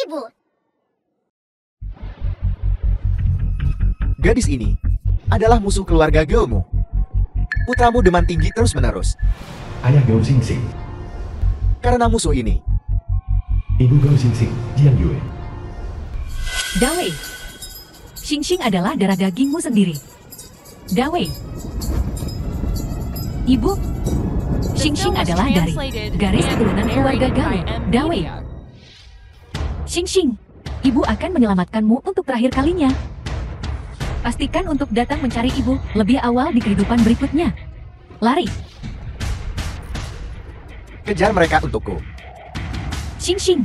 Ibu. Gadis ini adalah musuh keluarga Goumu. Putramu demam tinggi terus-menerus. Ayah Gou Xingxing. Karena musuh ini, Ibu Gou Xingxing, Jiang Yue. Dawei. Xingxing adalah darah dagingmu sendiri. Dawei. Ibu. Xingxing adalah dari garis keturunan keluarga Gao. Dawei. Xingxing, ibu akan menyelamatkanmu untuk terakhir kalinya. Pastikan untuk datang mencari ibu lebih awal di kehidupan berikutnya. Lari. kejar mereka untukku. Xingxing.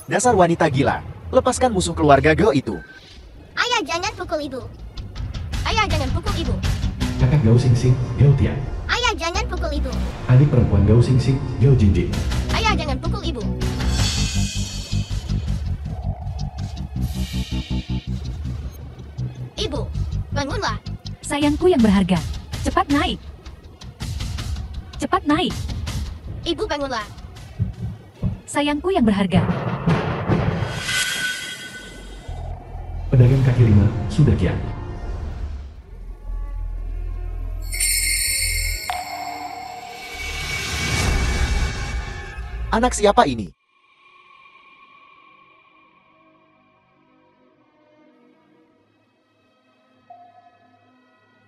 Dasar wanita gila. Lepaskan musuh keluarga Gao itu. Ayah, jangan pukul ibu. Ayah, jangan pukul ibu. Kakak Gao Xingxing, Gao Tian. Ayah, jangan pukul ibu. Adik perempuan Gao Xingxing, Gao Jinjing. Ayah, jangan pukul ibu. Ibu, bangunlah. Sayangku yang berharga. Cepat naik. Cepat naik. Ibu, bangunlah. Sayangku yang berharga. Pedagang kaki lima, sudah kian. Anak siapa ini?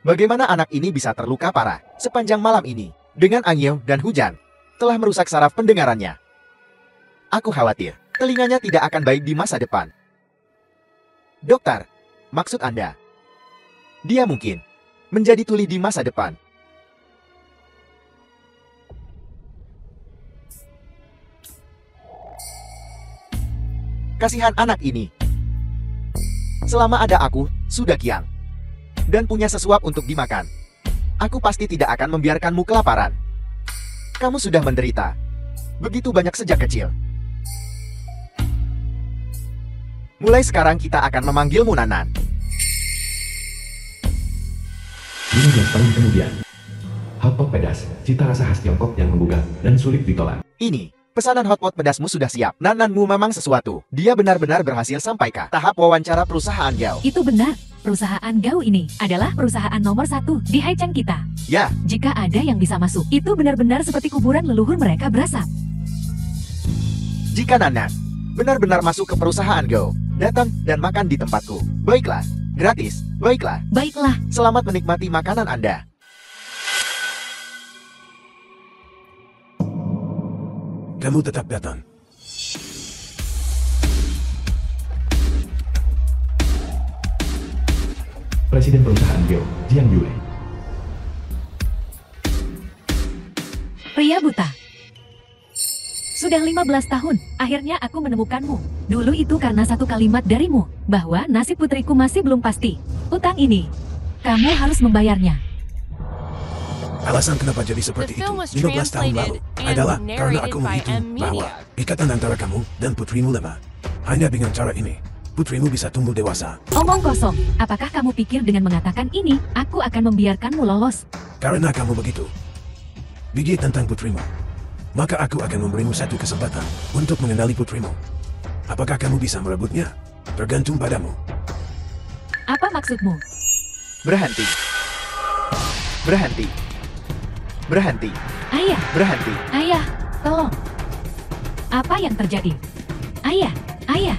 Bagaimana anak ini bisa terluka parah sepanjang malam ini dengan angin dan hujan telah merusak saraf pendengarannya. Aku khawatir telinganya tidak akan baik di masa depan. Dokter, maksud Anda? Dia mungkin menjadi tuli di masa depan. Kasihan anak ini. Selama ada aku, sudah kiang. Dan punya sesuap untuk dimakan. Aku pasti tidak akan membiarkanmu kelaparan. Kamu sudah menderita begitu banyak sejak kecil. Mulai sekarang kita akan memanggilmu Nanan. 15 tahun kemudian. Hotpot pedas, cita rasa khas Tiongkok yang menggugah dan sulit ditolak. Ini, pesanan hotpot pedasmu sudah siap. Nananmu memang sesuatu. Dia benar-benar berhasil sampai ke tahap wawancara perusahaan Gao. Itu benar. Perusahaan Gao ini adalah perusahaan nomor 1 di Haicheng kita. Ya, Jika ada yang bisa masuk, itu benar-benar seperti kuburan leluhur mereka berasap. jika Nanan benar-benar masuk ke perusahaan Gao, datang dan makan di tempatku. Baiklah, gratis. Baiklah, Baiklah, selamat menikmati makanan Anda. Kamu tetap datang. Presiden perusahaan Gao, Jiang Yue. pria buta. Sudah 15 tahun, akhirnya aku menemukanmu. Dulu itu karena satu kalimat darimu, bahwa nasib putriku masih belum pasti. Utang ini, kamu harus membayarnya. Alasan kenapa jadi seperti itu 15 tahun lalu adalah karena aku menghitung bahwa ikatan antara kamu dan putrimu lemah. Hanya dengan cara ini, putrimu bisa tumbuh dewasa. Omong kosong, apakah kamu pikir dengan mengatakan ini, aku akan membiarkanmu lolos? Karena kamu begitu gigih tentang putrimu, maka aku akan memberimu satu kesempatan untuk mengenali putrimu. Apakah kamu bisa merebutnya? Tergantung padamu. Apa maksudmu? Berhenti. Berhenti. Berhenti. Ayah, Berhenti. ayah, tolong. Apa yang terjadi? Ayah, ayah.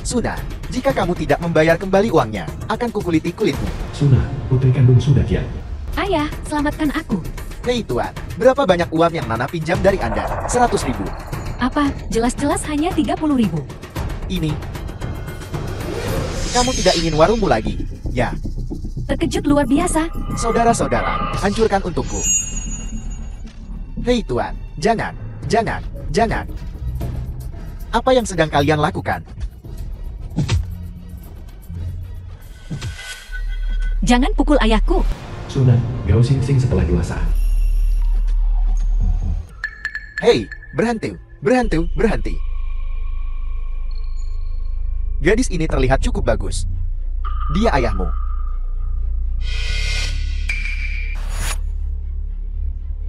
Sudah, jika kamu tidak membayar kembali uangnya, akan kukuliti kulitmu. Sunnah, putri kandung sudah kian. Ayah, selamatkan aku. Hei Tuan, berapa banyak uang yang Nana pinjam dari Anda? 100.000. Apa? Jelas-jelas hanya 30.000. Ini. Kamu tidak ingin warungmu lagi? Ya, Terkejut luar biasa. saudara-saudara, hancurkan untukku. Hei Tuan, jangan, jangan, jangan. Apa yang sedang kalian lakukan? Jangan pukul ayahku. Sunnah, Gao Xingxing setelah dewasa. Hei, berhenti, berhenti, berhenti. Gadis ini terlihat cukup bagus. Dia ayahmu.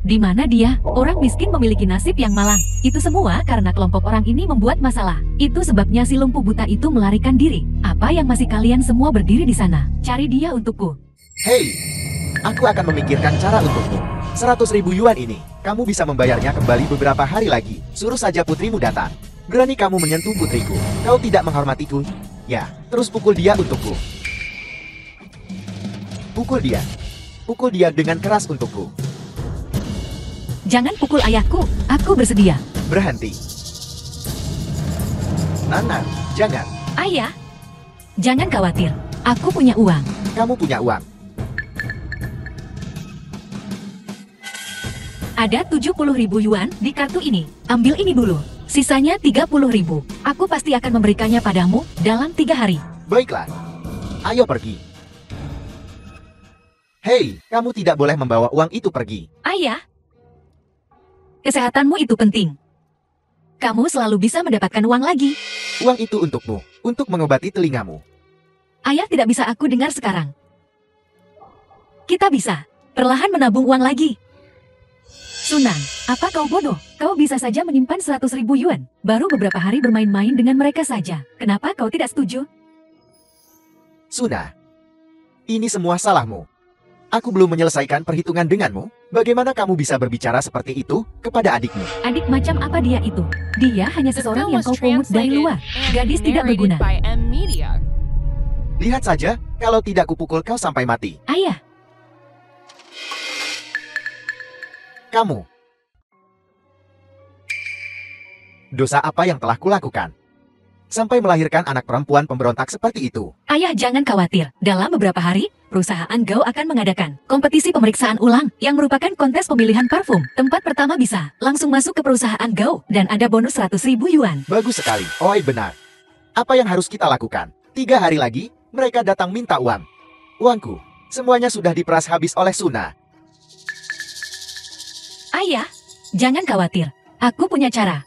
Di mana dia? Orang miskin memiliki nasib yang malang. Itu semua karena kelompok orang ini membuat masalah. Itu sebabnya si lumpuh buta itu melarikan diri. Apa yang masih kalian semua berdiri di sana? Cari dia untukku. Hei, aku akan memikirkan cara untukmu. 100.000 yuan ini, kamu bisa membayarnya kembali beberapa hari lagi. Suruh saja putrimu datang. Berani kamu menyentuh putriku? Kau tidak menghormatiku? Ya, terus pukul dia untukku. Pukul dia. Pukul dia dengan keras untukku. Jangan pukul ayahku, aku bersedia. Berhenti. Nana, jangan. Ayah, jangan khawatir, aku punya uang. Kamu punya uang. Ada 70.000 yuan di kartu ini. Ambil ini dulu. Sisanya 30.000. Aku pasti akan memberikannya padamu dalam 3 hari. Baiklah. Ayo pergi. Hei, kamu tidak boleh membawa uang itu pergi. Ayah, kesehatanmu itu penting. Kamu selalu bisa mendapatkan uang lagi. Uang itu untukmu, untuk mengobati telingamu. Ayah tidak bisa aku dengar sekarang. Kita bisa perlahan menabung uang lagi. Sunan, apa kau bodoh? Kau bisa saja menyimpan 100.000 yuan. Baru beberapa hari bermain-main dengan mereka saja. Kenapa kau tidak setuju? Suna, ini semua salahmu. Aku belum menyelesaikan perhitungan denganmu. Bagaimana kamu bisa berbicara seperti itu kepada adikmu? Adik macam apa dia itu? Dia hanya seseorang yang kau pungut dari luar. Gadis tidak berguna. Lihat saja, kalau tidak kupukul kau sampai mati. Ayah, Kamu. Dosa apa yang telah kulakukan? Sampai melahirkan anak perempuan pemberontak seperti itu. ayah jangan khawatir. Dalam beberapa hari, perusahaan Gao akan mengadakan kompetisi pemeriksaan ulang yang merupakan kontes pemilihan parfum. Tempat pertama bisa langsung masuk ke perusahaan Gao dan ada bonus 100.000 yuan. Bagus sekali. Oi, benar. Apa yang harus kita lakukan? 3 hari lagi, mereka datang minta uang. Uangku, semuanya sudah diperas habis oleh Suna. Ayah, jangan khawatir. Aku punya cara.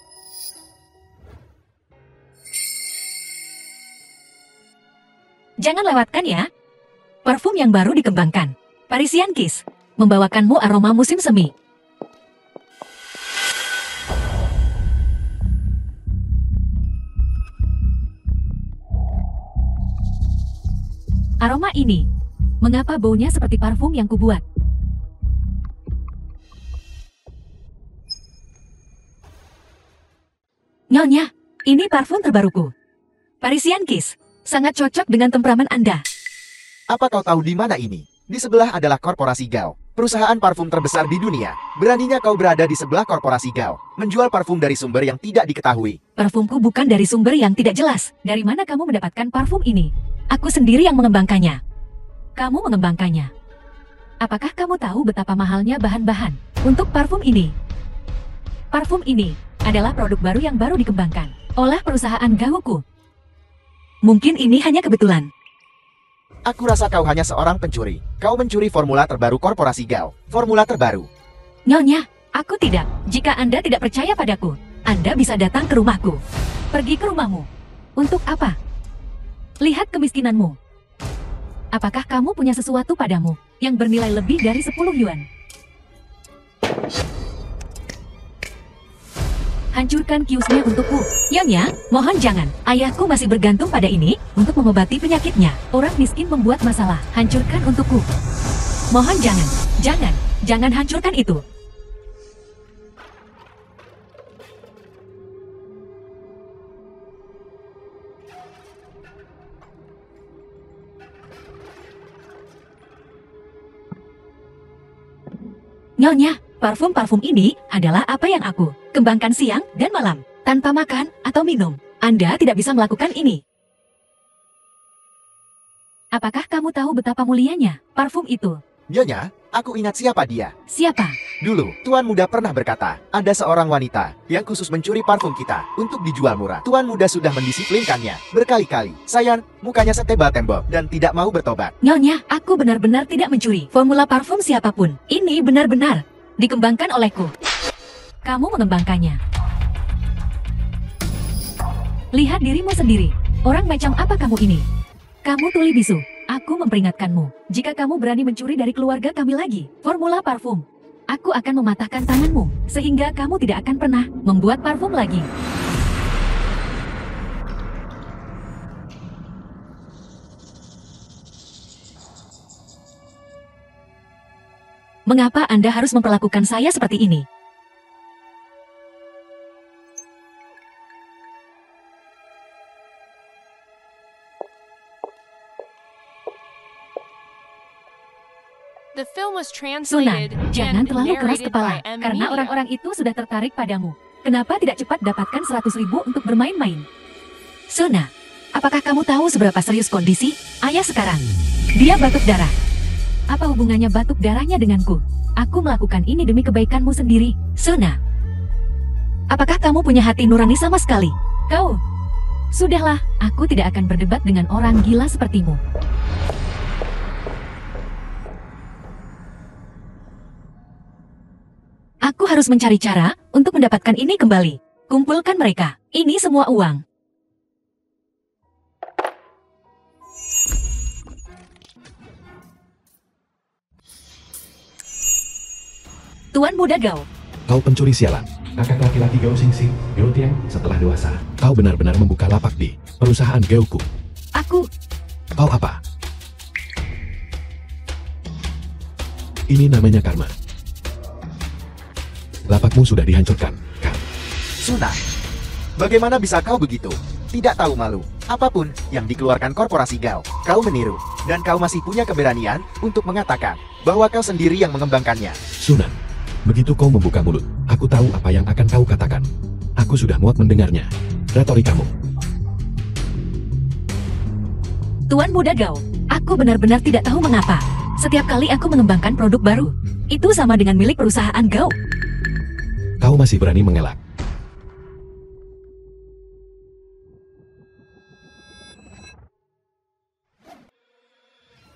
Jangan lewatkan ya. Parfum yang baru dikembangkan. Parisian Kiss. Membawakanmu aroma musim semi. Aroma ini. Mengapa baunya seperti parfum yang kubuat? Nyonya, ini parfum terbaruku. Parisian Kiss. Sangat cocok dengan temperamen Anda. Apa kau tahu di mana ini? Di sebelah adalah korporasi Gao, perusahaan parfum terbesar di dunia. Beraninya kau berada di sebelah korporasi Gao, menjual parfum dari sumber yang tidak diketahui. Parfumku bukan dari sumber yang tidak jelas. Dari mana kamu mendapatkan parfum ini? Aku sendiri yang mengembangkannya. Kamu mengembangkannya. Apakah kamu tahu betapa mahalnya bahan-bahan untuk parfum ini? Parfum ini adalah produk baru yang baru dikembangkan oleh perusahaan Gaoku. Mungkin ini hanya kebetulan. Aku rasa kau hanya seorang pencuri. Kau mencuri formula terbaru korporasi Gao. Formula terbaru. Nyonya, aku tidak. Jika Anda tidak percaya padaku, Anda bisa datang ke rumahku. Pergi ke rumahmu. Untuk apa? Lihat kemiskinanmu. Apakah kamu punya sesuatu padamu yang bernilai lebih dari 10 yuan? Hancurkan kiosnya untukku. Nyonya, mohon jangan. Ayahku masih bergantung pada ini untuk mengobati penyakitnya. Orang miskin membuat masalah. Hancurkan untukku. Mohon jangan. Jangan hancurkan itu. Nyonya, parfum-parfum ini adalah apa yang aku kembangkan siang dan malam, tanpa makan atau minum. Anda tidak bisa melakukan ini. Apakah kamu tahu betapa mulianya parfum itu? Nyonya, aku ingat siapa dia. Siapa? Dulu, Tuan Muda pernah berkata, ada seorang wanita yang khusus mencuri parfum kita untuk dijual murah. Tuan Muda sudah mendisiplinkannya berkali-kali. Sayang, mukanya setebal tembok dan tidak mau bertobat. Nyonya, aku benar-benar tidak mencuri formula parfum siapapun. Ini benar-benar dikembangkan olehku. Kamu mengembangkannya. Lihat dirimu sendiri. Orang macam apa kamu ini? Kamu tuli bisu. Aku memperingatkanmu. Jika kamu berani mencuri dari keluarga kami lagi, formula parfum Aku akan mematahkan tanganmu, sehingga kamu tidak akan pernah membuat parfum lagi. Mengapa Anda harus memperlakukan saya seperti ini? Sunan, jangan terlalu keras kepala, karena orang-orang itu sudah tertarik padamu. Kenapa tidak cepat dapatkan 100.000 untuk bermain-main? Suna, apakah kamu tahu seberapa serius kondisi ayah sekarang? Dia batuk darah. Apa hubungannya batuk darahnya denganku? Aku melakukan ini demi kebaikanmu sendiri, Suna. Apakah kamu punya hati nurani sama sekali? Kau? Sudahlah, aku tidak akan berdebat dengan orang gila sepertimu. Aku harus mencari cara untuk mendapatkan ini kembali. Kumpulkan mereka. Ini semua uang. Tuan Muda Gao. Kau pencuri sialan. Kakak laki-laki Gao Xingxing, Gao Tiang, setelah dewasa, kau benar-benar membuka lapak di perusahaan Gaoku. Aku... Kau apa? Ini namanya karma. Lapakmu sudah dihancurkan, kan? Suna, bagaimana bisa kau begitu? Tidak tahu malu. Apapun yang dikeluarkan korporasi Gao, kau meniru. Dan kau masih punya keberanian untuk mengatakan bahwa kau sendiri yang mengembangkannya. Sunan, begitu kau membuka mulut, aku tahu apa yang akan kau katakan. Aku sudah muak mendengarnya. Retorikamu. Tuan Muda Gao, aku benar-benar tidak tahu mengapa. Setiap kali aku mengembangkan produk baru, itu sama dengan milik perusahaan Gao. Kau masih berani mengelak.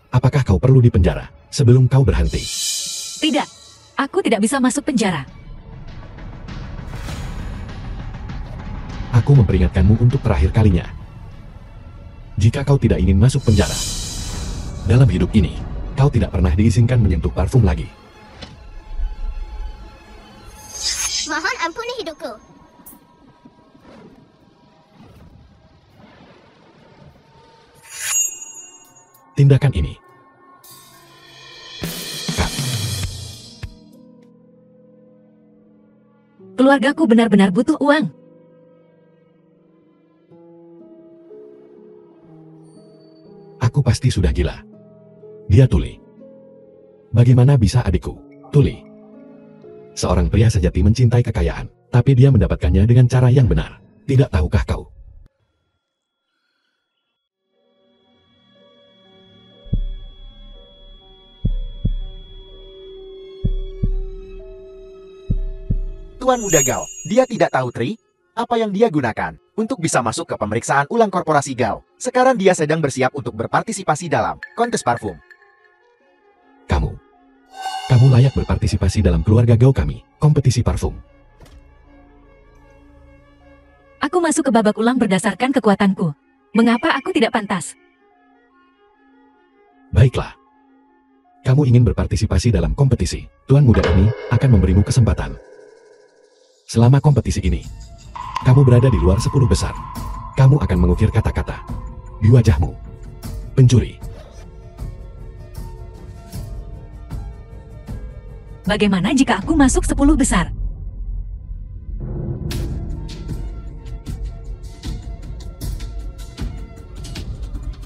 Apakah kau perlu dipenjara sebelum kau berhenti? Tidak, aku tidak bisa masuk penjara. Aku memperingatkanmu untuk terakhir kalinya. Jika kau tidak ingin masuk penjara, dalam hidup ini, kau tidak pernah diizinkan menyentuh parfum lagi. Mohon ampuni hidupku. Tindakan ini. Kak, Keluargaku benar-benar butuh uang. aku pasti sudah gila. Dia tuli. Bagaimana bisa adikku, tuli? Seorang pria sejati mencintai kekayaan, tapi dia mendapatkannya dengan cara yang benar. Tidak tahukah kau? Tuan Muda Gao, dia tidak tahu Tri, apa yang dia gunakan untuk bisa masuk ke pemeriksaan ulang korporasi Gao. Sekarang dia sedang bersiap untuk berpartisipasi dalam kontes parfum. Kamu layak berpartisipasi dalam keluarga Gao kami, kompetisi parfum. Aku masuk ke babak ulang berdasarkan kekuatanku. Mengapa aku tidak pantas? Baiklah. Kamu ingin berpartisipasi dalam kompetisi. Tuan muda ini akan memberimu kesempatan. Selama kompetisi ini, kamu berada di luar 10 besar. Kamu akan mengukir kata-kata di wajahmu. Pencuri. Bagaimana jika aku masuk 10 besar?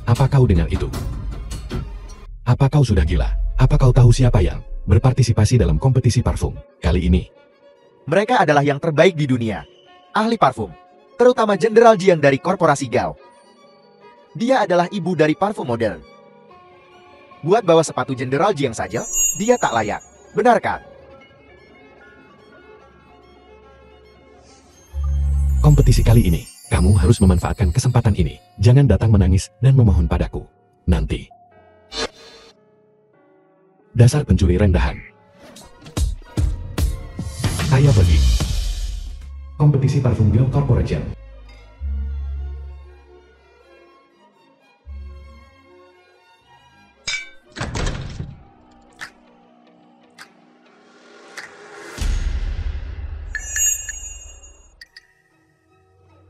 Apa kau dengar itu? Apa kau sudah gila? Apa kau tahu siapa yang berpartisipasi dalam kompetisi parfum kali ini? Mereka adalah yang terbaik di dunia. Ahli parfum. Terutama Jenderal Jiang dari korporasi Gao. Dia adalah ibu dari parfum modern. Buat bawa sepatu Jenderal Jiang saja, dia tak layak. Benar kan? Kompetisi kali ini, kamu harus memanfaatkan kesempatan ini. Jangan datang menangis dan memohon padaku. Nanti. Dasar pencuri rendahan. Saya pergi. Kompetisi parfum Gao Corporation.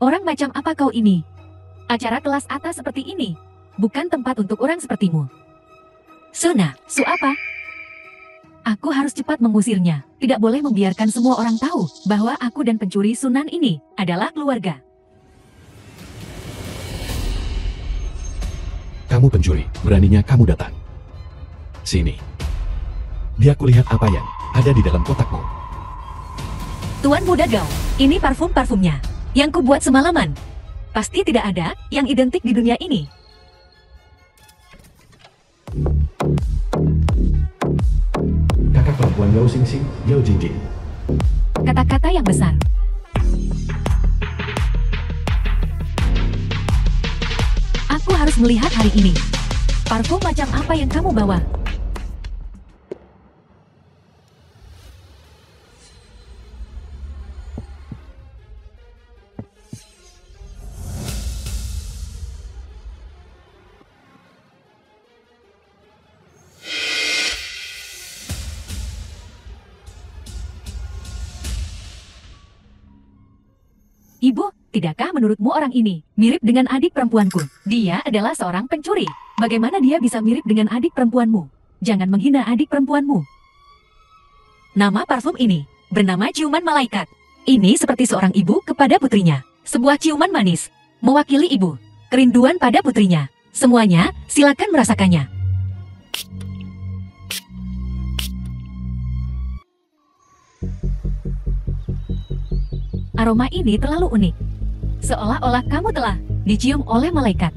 Orang macam apa kau ini? Acara kelas atas seperti ini bukan tempat untuk orang sepertimu. Suna, Su apa? Aku harus cepat mengusirnya. Tidak boleh membiarkan semua orang tahu bahwa aku dan pencuri Sunan ini adalah keluarga. Kamu pencuri, beraninya kamu datang. Sini. Biar kulihat apa yang ada di dalam kotakmu. Tuan Muda Gao, ini parfum-parfumnya yang kubuat semalaman. Pasti tidak ada yang identik di dunia ini. Kakak perempuan Yao Xing Xing, Yao Jingjing. Kata-kata yang besar. Aku harus melihat hari ini. Parfum macam apa yang kamu bawa? Ibu, tidakkah menurutmu orang ini mirip dengan adik perempuanku? Dia adalah seorang pencuri. Bagaimana dia bisa mirip dengan adik perempuanmu? Jangan menghina adik perempuanmu. Nama parfum ini bernama ciuman malaikat. Ini seperti seorang ibu kepada putrinya. Sebuah ciuman manis, mewakili ibu, kerinduan pada putrinya. Semuanya, silakan merasakannya. Aroma ini terlalu unik. Seolah-olah kamu telah dicium oleh malaikat.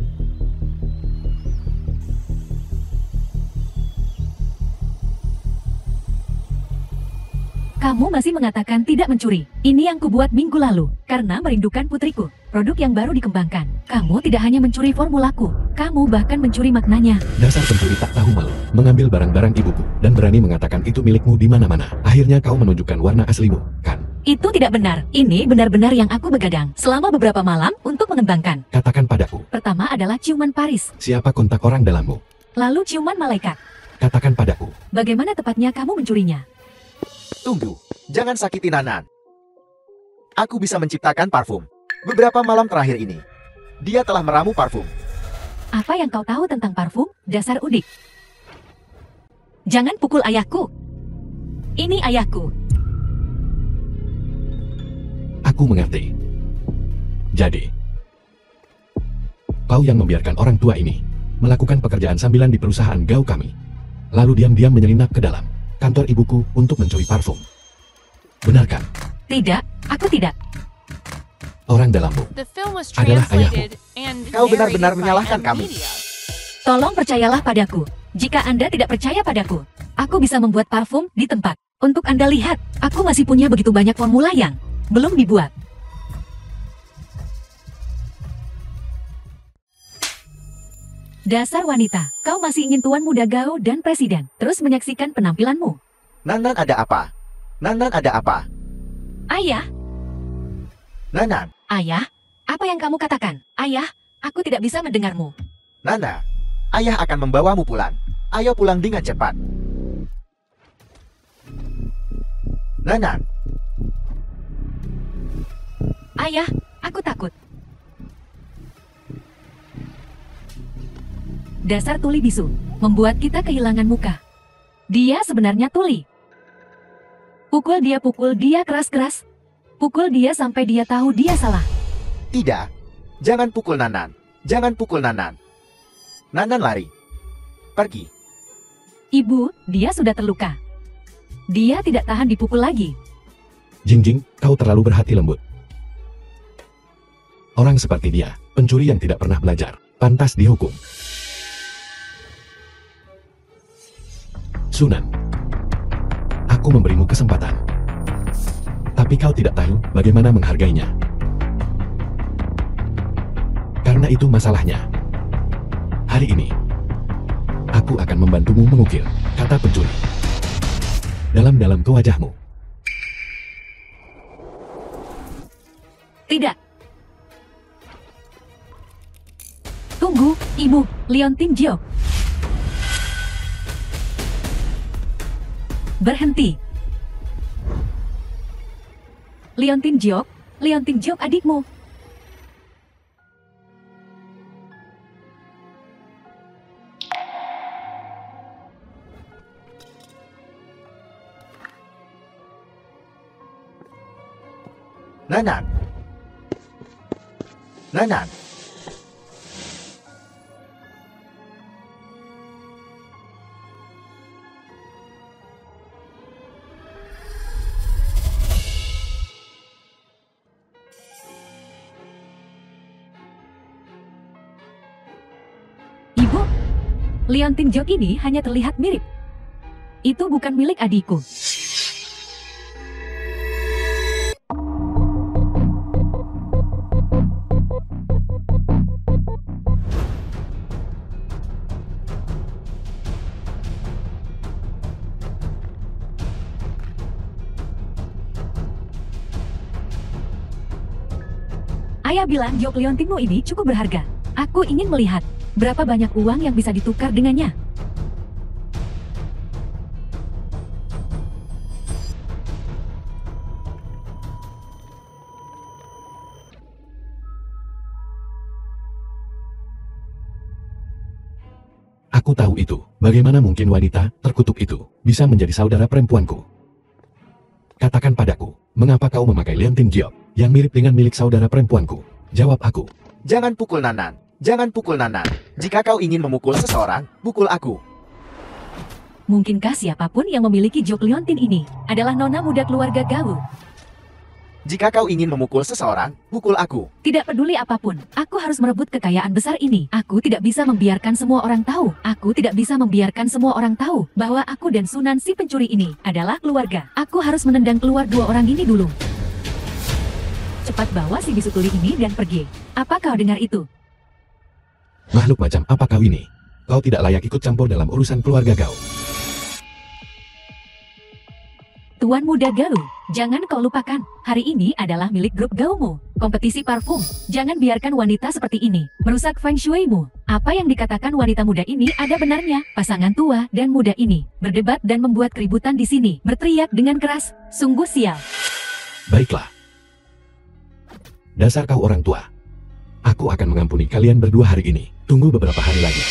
Kamu masih mengatakan tidak mencuri. Ini yang kubuat minggu lalu, karena merindukan putriku. Produk yang baru dikembangkan. Kamu tidak hanya mencuri formulaku, kamu bahkan mencuri maknanya. Dasar pencuri tak tahu malu, mengambil barang-barang ibuku, dan berani mengatakan itu milikmu di mana-mana. Akhirnya kau menunjukkan warna aslimu, kan? Itu tidak benar. Ini benar-benar yang aku begadang selama beberapa malam untuk mengembangkan. Katakan padaku. Pertama adalah ciuman Paris. Siapa kontak orang dalammu? Lalu ciuman malaikat. Katakan padaku. Bagaimana tepatnya kamu mencurinya? Tunggu, jangan sakiti Nanan. Aku bisa menciptakan parfum. Beberapa malam terakhir ini, dia telah meramu parfum. Apa yang kau tahu tentang parfum? Dasar udik. Jangan pukul ayahku. Ini ayahku. Aku mengerti. Jadi, kau yang membiarkan orang tua ini melakukan pekerjaan sambilan di perusahaan Gao kami, lalu diam-diam menyelinap ke dalam kantor ibuku untuk mencuri parfum. Benarkan? Tidak, aku tidak. Orang dalammu adalah ayahmu. Kau benar-benar menyalahkan kami. Tolong percayalah padaku. Jika Anda tidak percaya padaku, aku bisa membuat parfum di tempat. Untuk Anda lihat, aku masih punya begitu banyak formula yang belum dibuat. Dasar wanita, kau masih ingin Tuan Muda Gao dan Presiden terus menyaksikan penampilanmu. Nanan ada apa? Nanan ada apa? Ayah, Nanan, ayah, apa yang kamu katakan? Ayah, aku tidak bisa mendengarmu. Nana, ayah akan membawamu pulang. Ayo pulang dengan cepat. Nanan, Ayah, aku takut. Dasar tuli bisu, membuat kita kehilangan muka. Dia sebenarnya tuli. Pukul dia keras-keras. Pukul dia sampai dia tahu dia salah. tidak. Jangan pukul Nanan. Jangan pukul Nanan. Nanan lari. Pergi. Ibu, dia sudah terluka. Dia tidak tahan dipukul lagi. Jingjing, kau terlalu berhati lembut. Orang seperti dia, pencuri yang tidak pernah belajar, pantas dihukum. Sunan, aku memberimu kesempatan. Tapi kau tidak tahu bagaimana menghargainya. Karena itu masalahnya. Hari ini, aku akan membantumu mengukir kata pencuri dalam-dalam ke wajahmu. Tidak. Tunggu, Ibu, Leontin Jiok. Berhenti. Leontin Jiok adikmu. Nanan. Nanan. Ibu, liontin jok ini hanya terlihat mirip. Itu bukan milik adikku. Ayah bilang jok liontinmu ini cukup berharga. Aku ingin melihat berapa banyak uang yang bisa ditukar dengannya. Aku tahu itu. Bagaimana mungkin wanita terkutuk itu bisa menjadi saudara perempuanku? Katakan padaku, mengapa kau memakai liontin giok yang mirip dengan milik saudara perempuanku? Jawab aku. Jangan pukul Nanan. Jangan pukul Nanan. Jika kau ingin memukul seseorang, pukul aku. Mungkinkah siapapun yang memiliki jok liontin ini adalah nona muda keluarga Gau? Jika kau ingin memukul seseorang, pukul aku. Tidak peduli apapun, aku harus merebut kekayaan besar ini. Aku tidak bisa membiarkan semua orang tahu. Aku tidak bisa membiarkan semua orang tahu bahwa aku dan Sunan si pencuri ini adalah keluarga. Aku harus menendang keluar dua orang ini dulu. Cepat bawa si bisu tuli ini dan pergi. Apa kau dengar itu? Makhluk macam apa kau ini? Kau tidak layak ikut campur dalam urusan keluarga kau. Tuan muda Galuh, jangan kau lupakan, hari ini adalah milik grup Gaumu, kompetisi parfum. Jangan biarkan wanita seperti ini merusak feng shui-mu. Apa yang dikatakan wanita muda ini ada benarnya. Pasangan tua dan muda ini berdebat dan membuat keributan di sini, berteriak dengan keras. Sungguh sial. Baiklah. Dasar kau orang tua. Aku akan mengampuni kalian berdua hari ini. Tunggu beberapa hari lagi.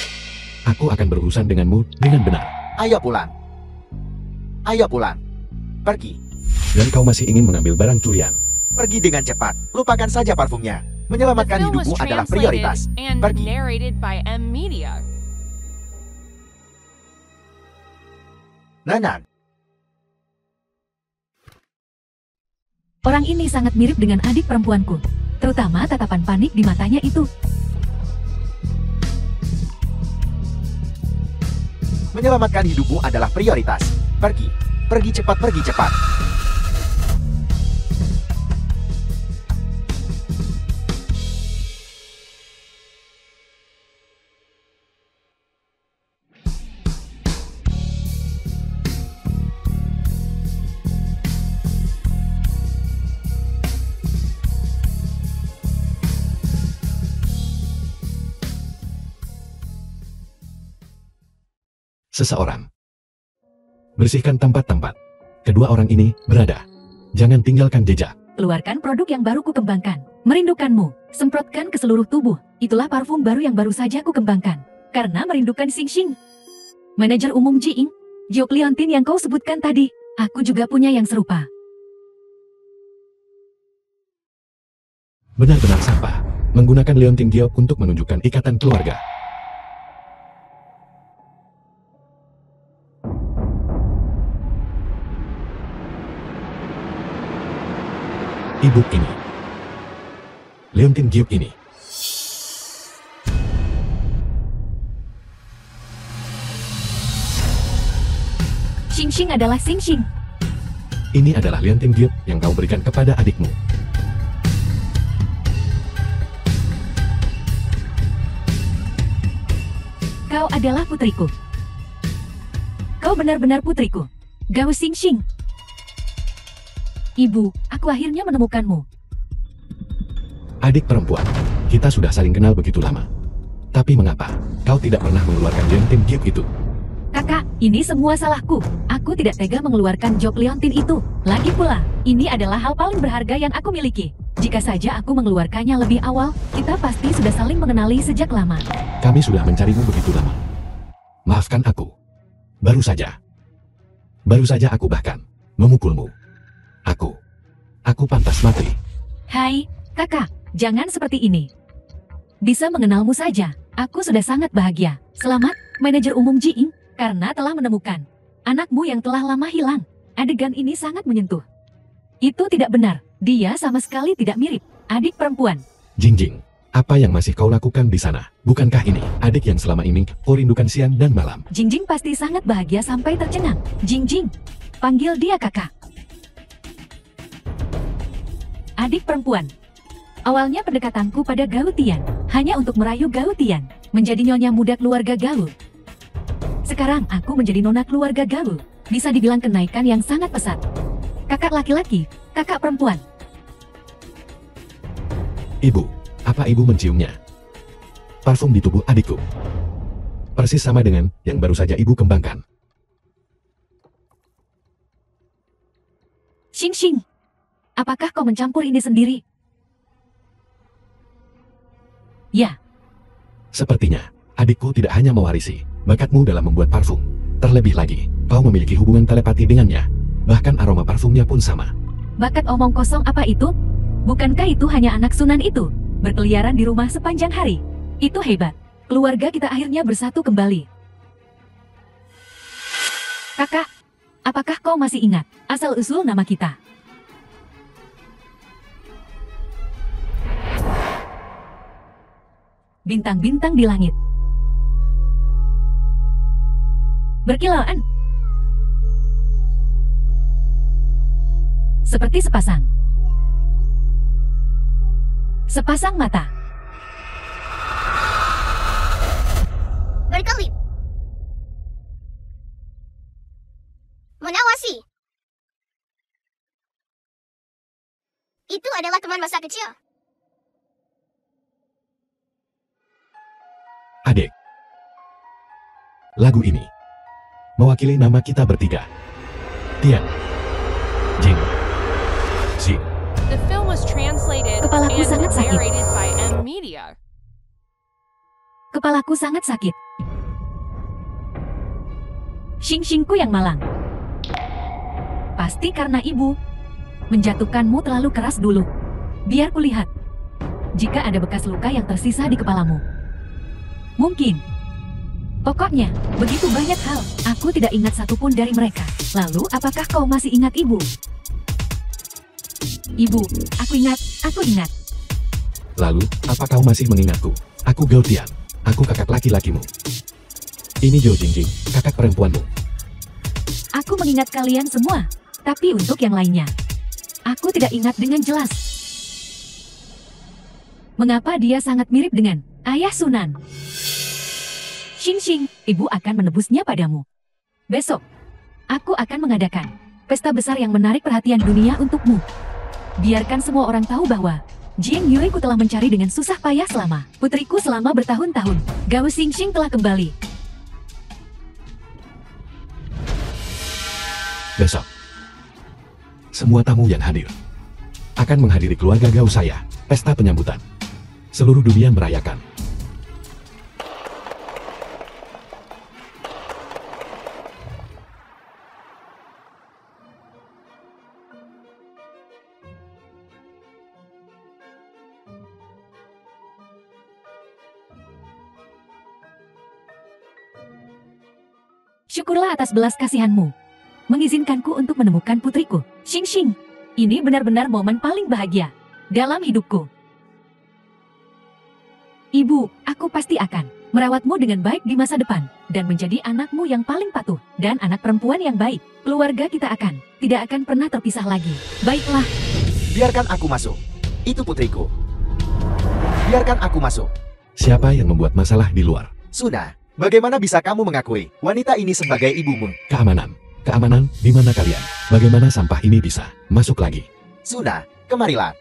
Aku akan berurusan denganmu dengan benar. Ayo pulang. Ayo pulang. Pergi. Dan kau masih ingin mengambil barang curian. Pergi dengan cepat. Lupakan saja parfumnya. Menyelamatkan hidupmu adalah prioritas. Pergi. Nanan. Orang ini sangat mirip dengan adik perempuanku. Terutama tatapan panik di matanya itu. Menyelamatkan hidupmu adalah prioritas. Pergi. Pergi cepat, pergi cepat. Seseorang. Bersihkan tempat-tempat. Kedua orang ini berada. Jangan tinggalkan jejak. Keluarkan produk yang baru ku kembangkan. Merindukanmu. Semprotkan ke seluruh tubuh. Itulah parfum baru yang baru saja ku kembangkan. Karena merindukan Xing Xing. Manajer umum Jiing, jok liontin yang kau sebutkan tadi. Aku juga punya yang serupa. Benar-benar sampah. Menggunakan liontin giok untuk menunjukkan ikatan keluarga. Ibu ini. Liontin giok ini. Xing Xing adalah Xing Xing. Ini adalah liontin giok yang kau berikan kepada adikmu. Kau adalah putriku. Kau benar-benar putriku. Gao Xing Xing. Ibu, aku akhirnya menemukanmu. Adik perempuan, kita sudah saling kenal begitu lama. Tapi mengapa kau tidak pernah mengeluarkan liontin giok itu? Kakak, ini semua salahku. Aku tidak tega mengeluarkan jok liontin itu. Lagi pula, ini adalah hal paling berharga yang aku miliki. Jika saja aku mengeluarkannya lebih awal, kita pasti sudah saling mengenali sejak lama. Kami sudah mencarimu begitu lama. Maafkan aku. Baru saja aku bahkan memukulmu. Aku pantas mati. Hai, kakak, jangan seperti ini. Bisa mengenalmu saja, aku sudah sangat bahagia. Selamat, manajer umum Jing, karena telah menemukan anakmu yang telah lama hilang. Adegan ini sangat menyentuh. Itu tidak benar, dia sama sekali tidak mirip adik perempuan. Jingjing, apa yang masih kau lakukan di sana? Bukankah ini adik yang selama ini kau rindukan siang dan malam? Jingjing pasti sangat bahagia sampai tercengang. Jingjing, panggil dia kakak. Adik perempuan. Awalnya pendekatanku pada Gao Tian hanya untuk merayu Gao Tian menjadi nyonya muda keluarga Gao. Sekarang aku menjadi nona keluarga Gao. Bisa dibilang kenaikan yang sangat pesat. Kakak laki-laki, kakak perempuan. Ibu, apa ibu menciumnya? Parfum di tubuh adikku. Persis sama dengan yang baru saja ibu kembangkan. Xing, apakah kau mencampur ini sendiri? Ya. Sepertinya, adikku tidak hanya mewarisi bakatmu dalam membuat parfum. Terlebih lagi, kau memiliki hubungan telepati dengannya. Bahkan aroma parfumnya pun sama. Bakat omong kosong apa itu? Bukankah itu hanya anak Sunan itu? Berkeliaran di rumah sepanjang hari. Itu hebat. Keluarga kita akhirnya bersatu kembali. Kakak, apakah kau masih ingat asal-usul nama kita? Bintang-bintang di langit berkilauan seperti sepasang mata. Berkelip. Mengawasi. Itu adalah teman masa kecil. Adik, lagu ini mewakili nama kita bertiga. Tian, Jing, Xing. The film was translated Kepalaku and sangat sakit. narrated by M Media. Kepalaku sangat sakit. Xing-xingku yang malang. Pasti karena ibu menjatuhkanmu terlalu keras dulu. Biar kulihat jika ada bekas luka yang tersisa di kepalamu. Mungkin. Pokoknya, begitu banyak hal. Aku tidak ingat satupun dari mereka. Lalu, apakah kau masih ingat ibu? Ibu, aku ingat. Lalu, apa kau masih mengingatku? Aku Gao Tian. Aku kakak laki-lakimu. Ini Zhou Jingjing, kakak perempuanmu. Aku mengingat kalian semua. Tapi untuk yang lainnya, aku tidak ingat dengan jelas. Mengapa dia sangat mirip dengan ayah Sunan? Xing, ibu akan menebusnya padamu. Besok, aku akan mengadakan pesta besar yang menarik perhatian dunia untukmu. Biarkan semua orang tahu bahwa Jing Yui ku telah mencari dengan susah payah selama putriku selama bertahun-tahun. Gao Xing telah kembali. Besok, semua tamu yang hadir akan menghadiri keluarga Gao saya, pesta penyambutan. Seluruh dunia merayakan. Syukurlah atas belas kasihanmu. Mengizinkanku untuk menemukan putriku. Xing, ini benar-benar momen paling bahagia dalam hidupku. Ibu, aku pasti akan merawatmu dengan baik di masa depan dan menjadi anakmu yang paling patuh dan anak perempuan yang baik. Keluarga kita tidak akan pernah terpisah lagi. Baiklah. Biarkan aku masuk. Itu putriku. Biarkan aku masuk. Siapa yang membuat masalah di luar? Suna, bagaimana bisa kamu mengakui wanita ini sebagai ibumu? Keamanan, di mana kalian? Bagaimana sampah ini bisa masuk lagi? Suna, kemarilah.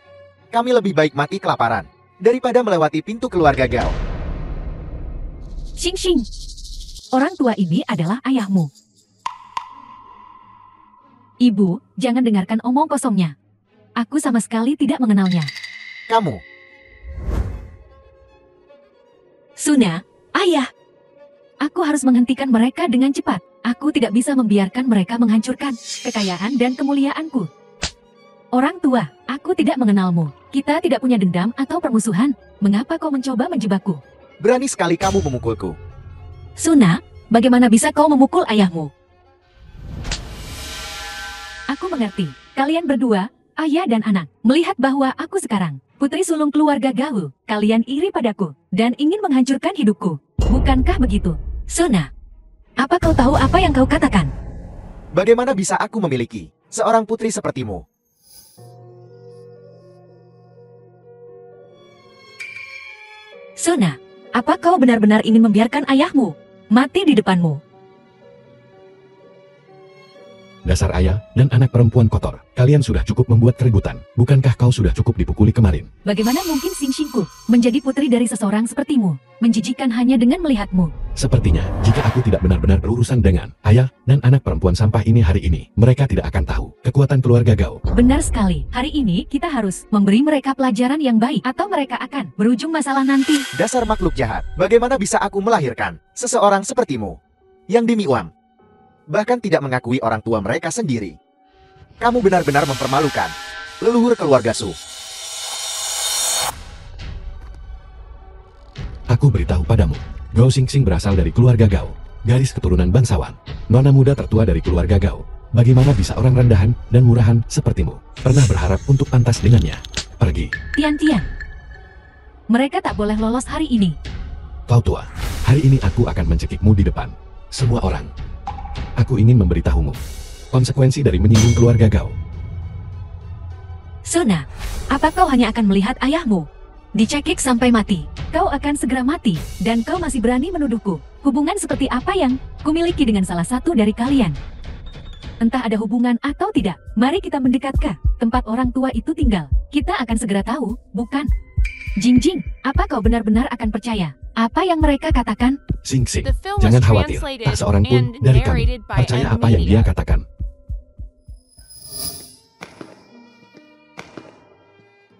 Kami lebih baik mati kelaparan daripada melewati pintu keluarga Gao. Xing, orang tua ini adalah ayahmu. Ibu, jangan dengarkan omong kosongnya. Aku sama sekali tidak mengenalnya. Kamu, Suna, ayah. Aku harus menghentikan mereka dengan cepat. Aku tidak bisa membiarkan mereka menghancurkan kekayaan dan kemuliaanku. Orang tua, aku Aku tidak mengenalmu. Kita tidak punya dendam atau permusuhan. Mengapa kau mencoba menjebakku? Berani sekali kamu memukulku. Suna, bagaimana bisa kau memukul ayahmu? Aku mengerti. Kalian berdua, ayah dan anak, melihat bahwa aku sekarang putri sulung keluarga Gao. Kalian iri padaku dan ingin menghancurkan hidupku. Bukankah begitu? Suna, apa kau tahu apa yang kau katakan? Bagaimana bisa aku memiliki seorang putri sepertimu? Suna, apa kau benar-benar ingin membiarkan ayahmu mati di depanmu? Dasar ayah dan anak perempuan kotor. Kalian sudah cukup membuat keributan. Bukankah kau sudah cukup dipukuli kemarin? Bagaimana mungkin Xing Xingku menjadi putri dari seseorang sepertimu? Menjijikan hanya dengan melihatmu. Sepertinya, jika aku tidak benar-benar berurusan dengan ayah dan anak perempuan sampah ini hari ini, mereka tidak akan tahu kekuatan keluarga Gao. Benar sekali. Hari ini kita harus memberi mereka pelajaran yang baik atau mereka akan berujung masalah nanti. Dasar makhluk jahat. Bagaimana bisa aku melahirkan seseorang sepertimu yang dimiuam, bahkan tidak mengakui orang tua mereka sendiri? Kamu benar-benar mempermalukan leluhur keluarga Su. Aku beritahu padamu, Gao Xingxing berasal dari keluarga Gao, garis keturunan bangsawan, nona muda tertua dari keluarga Gao. Bagaimana bisa orang rendahan dan murahan sepertimu pernah berharap untuk pantas dengannya? Pergi. Tian-Tian, mereka tak boleh lolos hari ini. Kau tua, hari ini aku akan mencekikmu di depan semua orang. Aku ingin memberitahumu konsekuensi dari menyinggung keluarga Gao. Suna, apa kau hanya akan melihat ayahmu dicekik sampai mati? Kau akan segera mati, dan kau masih berani menuduhku. Hubungan seperti apa yang kumiliki dengan salah satu dari kalian? Entah ada hubungan atau tidak, mari kita mendekat ke tempat orang tua itu tinggal. Kita akan segera tahu, bukan? Jingjing, apa kau benar-benar akan percaya apa yang mereka katakan? Xingxing, The film was jangan khawatir, translated tak seorang pun and dari kami narrated by percaya M apa yang dia Media. katakan.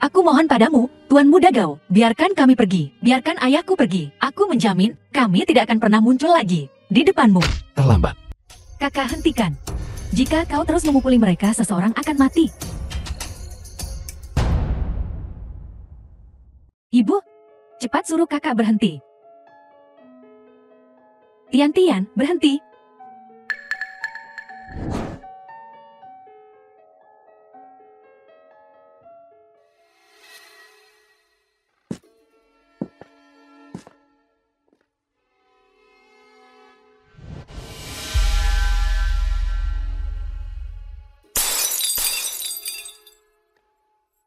Aku mohon padamu, Tuan Muda Gao, biarkan kami pergi, biarkan ayahku pergi. Aku menjamin, kami tidak akan pernah muncul lagi di depanmu. Terlambat. Kakak, hentikan. Jika kau terus memukuli mereka, seseorang akan mati. Ibu, cepat suruh kakak berhenti. Tian-Tian, berhenti.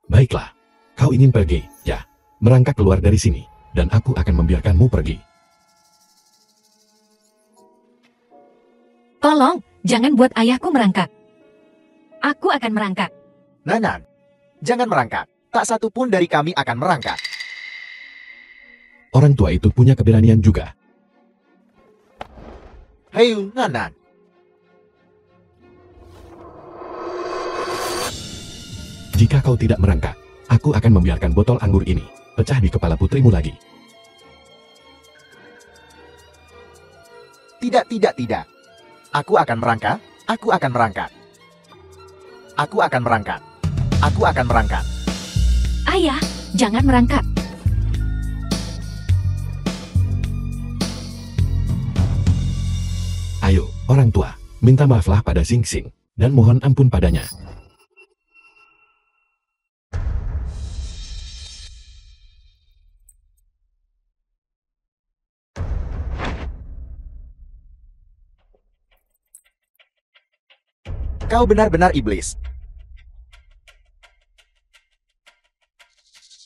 Baiklah, kau ingin pergi, ya, merangkak keluar dari sini, dan aku akan membiarkanmu pergi. Tolong, jangan buat ayahku merangkak. Aku akan merangkak. Nanan, jangan merangkak. Tak satu pun dari kami akan merangkak. Orang tua itu punya keberanian juga. Hei, Nanan. Jika kau tidak merangkak, aku akan membiarkan botol anggur ini pecah di kepala putrimu lagi. Tidak, tidak, tidak. Aku akan merangkak. Aku akan merangkak. Aku akan merangkak. Aku akan merangkak. Ayah, jangan merangkak. Ayo, orang tua, minta maaflah pada Xingxing, dan mohon ampun padanya. Kau benar-benar iblis.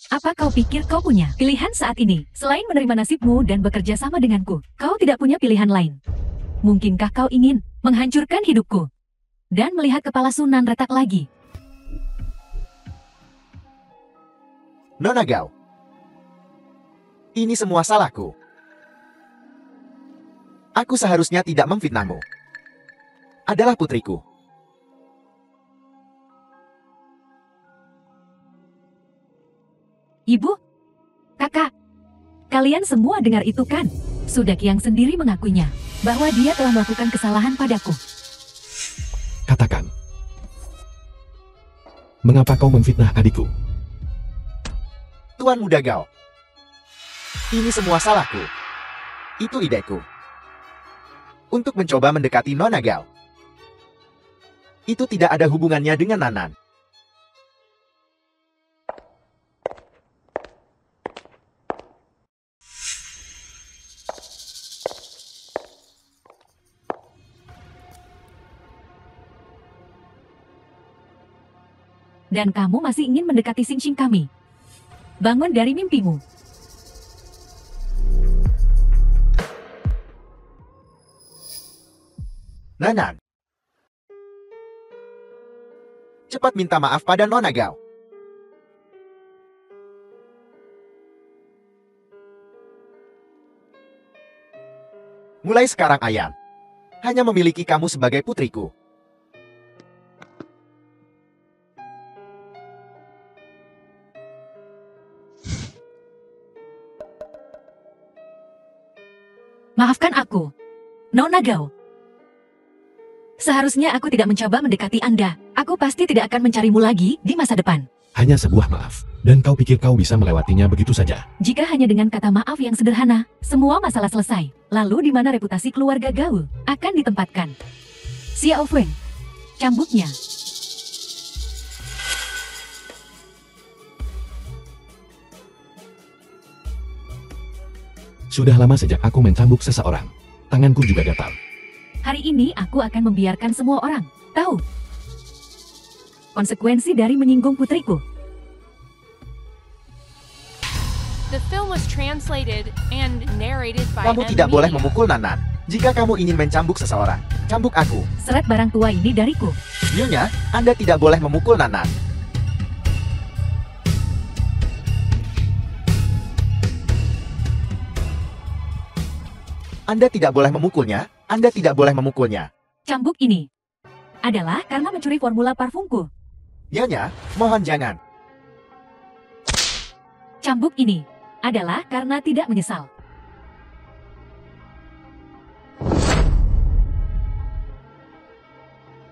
Apa kau pikir kau punya pilihan saat ini? Selain menerima nasibmu dan bekerja sama denganku, kau tidak punya pilihan lain. Mungkinkah kau ingin menghancurkan hidupku dan melihat kepala Sunan retak lagi? Nona Gao. Ini semua salahku. Aku seharusnya tidak memfitnahmu. Adalah putriku. Ibu, kakak, kalian semua dengar itu kan? Sudah Qiang sendiri mengakuinya bahwa dia telah melakukan kesalahan padaku. Katakan. Mengapa kau memfitnah adikku? Tuan Muda Gao. Ini semua salahku. Itu ideku. Untuk mencoba mendekati Nona Gao. Itu tidak ada hubungannya dengan Nanan. Dan kamu masih ingin mendekati Xingqing kami. Bangun dari mimpimu. Nanan. Cepat minta maaf pada Nona Gao. Mulai sekarang Ayan hanya memiliki kamu sebagai putriku. Maafkan aku, Nona Gao. Seharusnya aku tidak mencoba mendekati Anda. Aku pasti tidak akan mencarimu lagi di masa depan. Hanya sebuah maaf, dan kau pikir kau bisa melewatinya begitu saja. Jika hanya dengan kata maaf yang sederhana, semua masalah selesai. Lalu di mana reputasi keluarga Gao akan ditempatkan? Xiao Feng, cambuknya. Sudah lama sejak aku mencambuk seseorang. Tanganku juga gatal. Hari ini aku akan membiarkan semua orang tahu konsekuensi dari menyinggung putriku. The film was translated and narrated by Kamu M tidak boleh Media. memukul Nanan. Jika kamu ingin mencambuk seseorang, cambuk aku. Seret barang tua ini dariku. Nyonya, Anda tidak boleh memukul Nanan. Anda tidak boleh memukulnya. Anda tidak boleh memukulnya. Cambuk ini adalah karena mencuri formula parfumku. Nyonya, mohon jangan. Cambuk ini adalah karena tidak menyesal.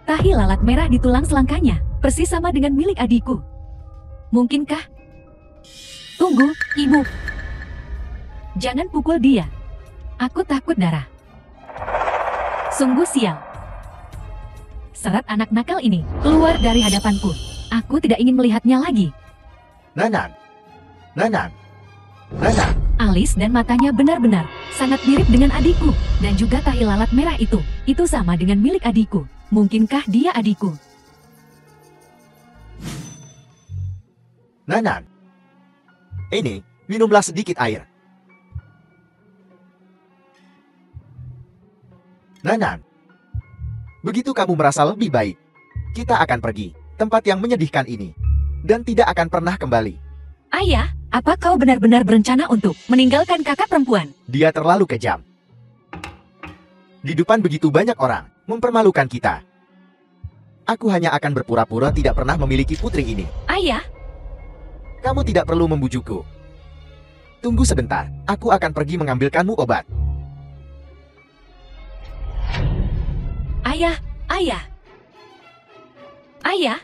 Tahi lalat merah di tulang selangkanya, persis sama dengan milik adikku. Mungkinkah? Tunggu, ibu. Jangan pukul dia. Aku takut darah. Sungguh sial. Seret anak nakal ini keluar dari hadapanku. Aku tidak ingin melihatnya lagi. Nanan. Nanan. Nanan. Alis dan matanya benar-benar sangat mirip dengan adikku. Dan juga tahi lalat merah itu sama dengan milik adikku. Mungkinkah dia adikku? Nanan. Ini, minumlah sedikit air. Nanan. Begitu kamu merasa lebih baik, kita akan pergi tempat yang menyedihkan ini. Dan tidak akan pernah kembali. Ayah, apa kau benar-benar berencana untuk meninggalkan kakak perempuan? Dia terlalu kejam. Di depan begitu banyak orang, mempermalukan kita. Aku hanya akan berpura-pura tidak pernah memiliki putri ini. Ayah, Kamu tidak perlu membujukku. Tunggu sebentar, aku akan pergi mengambilkanmu obat. ayah, ayah. Ayah.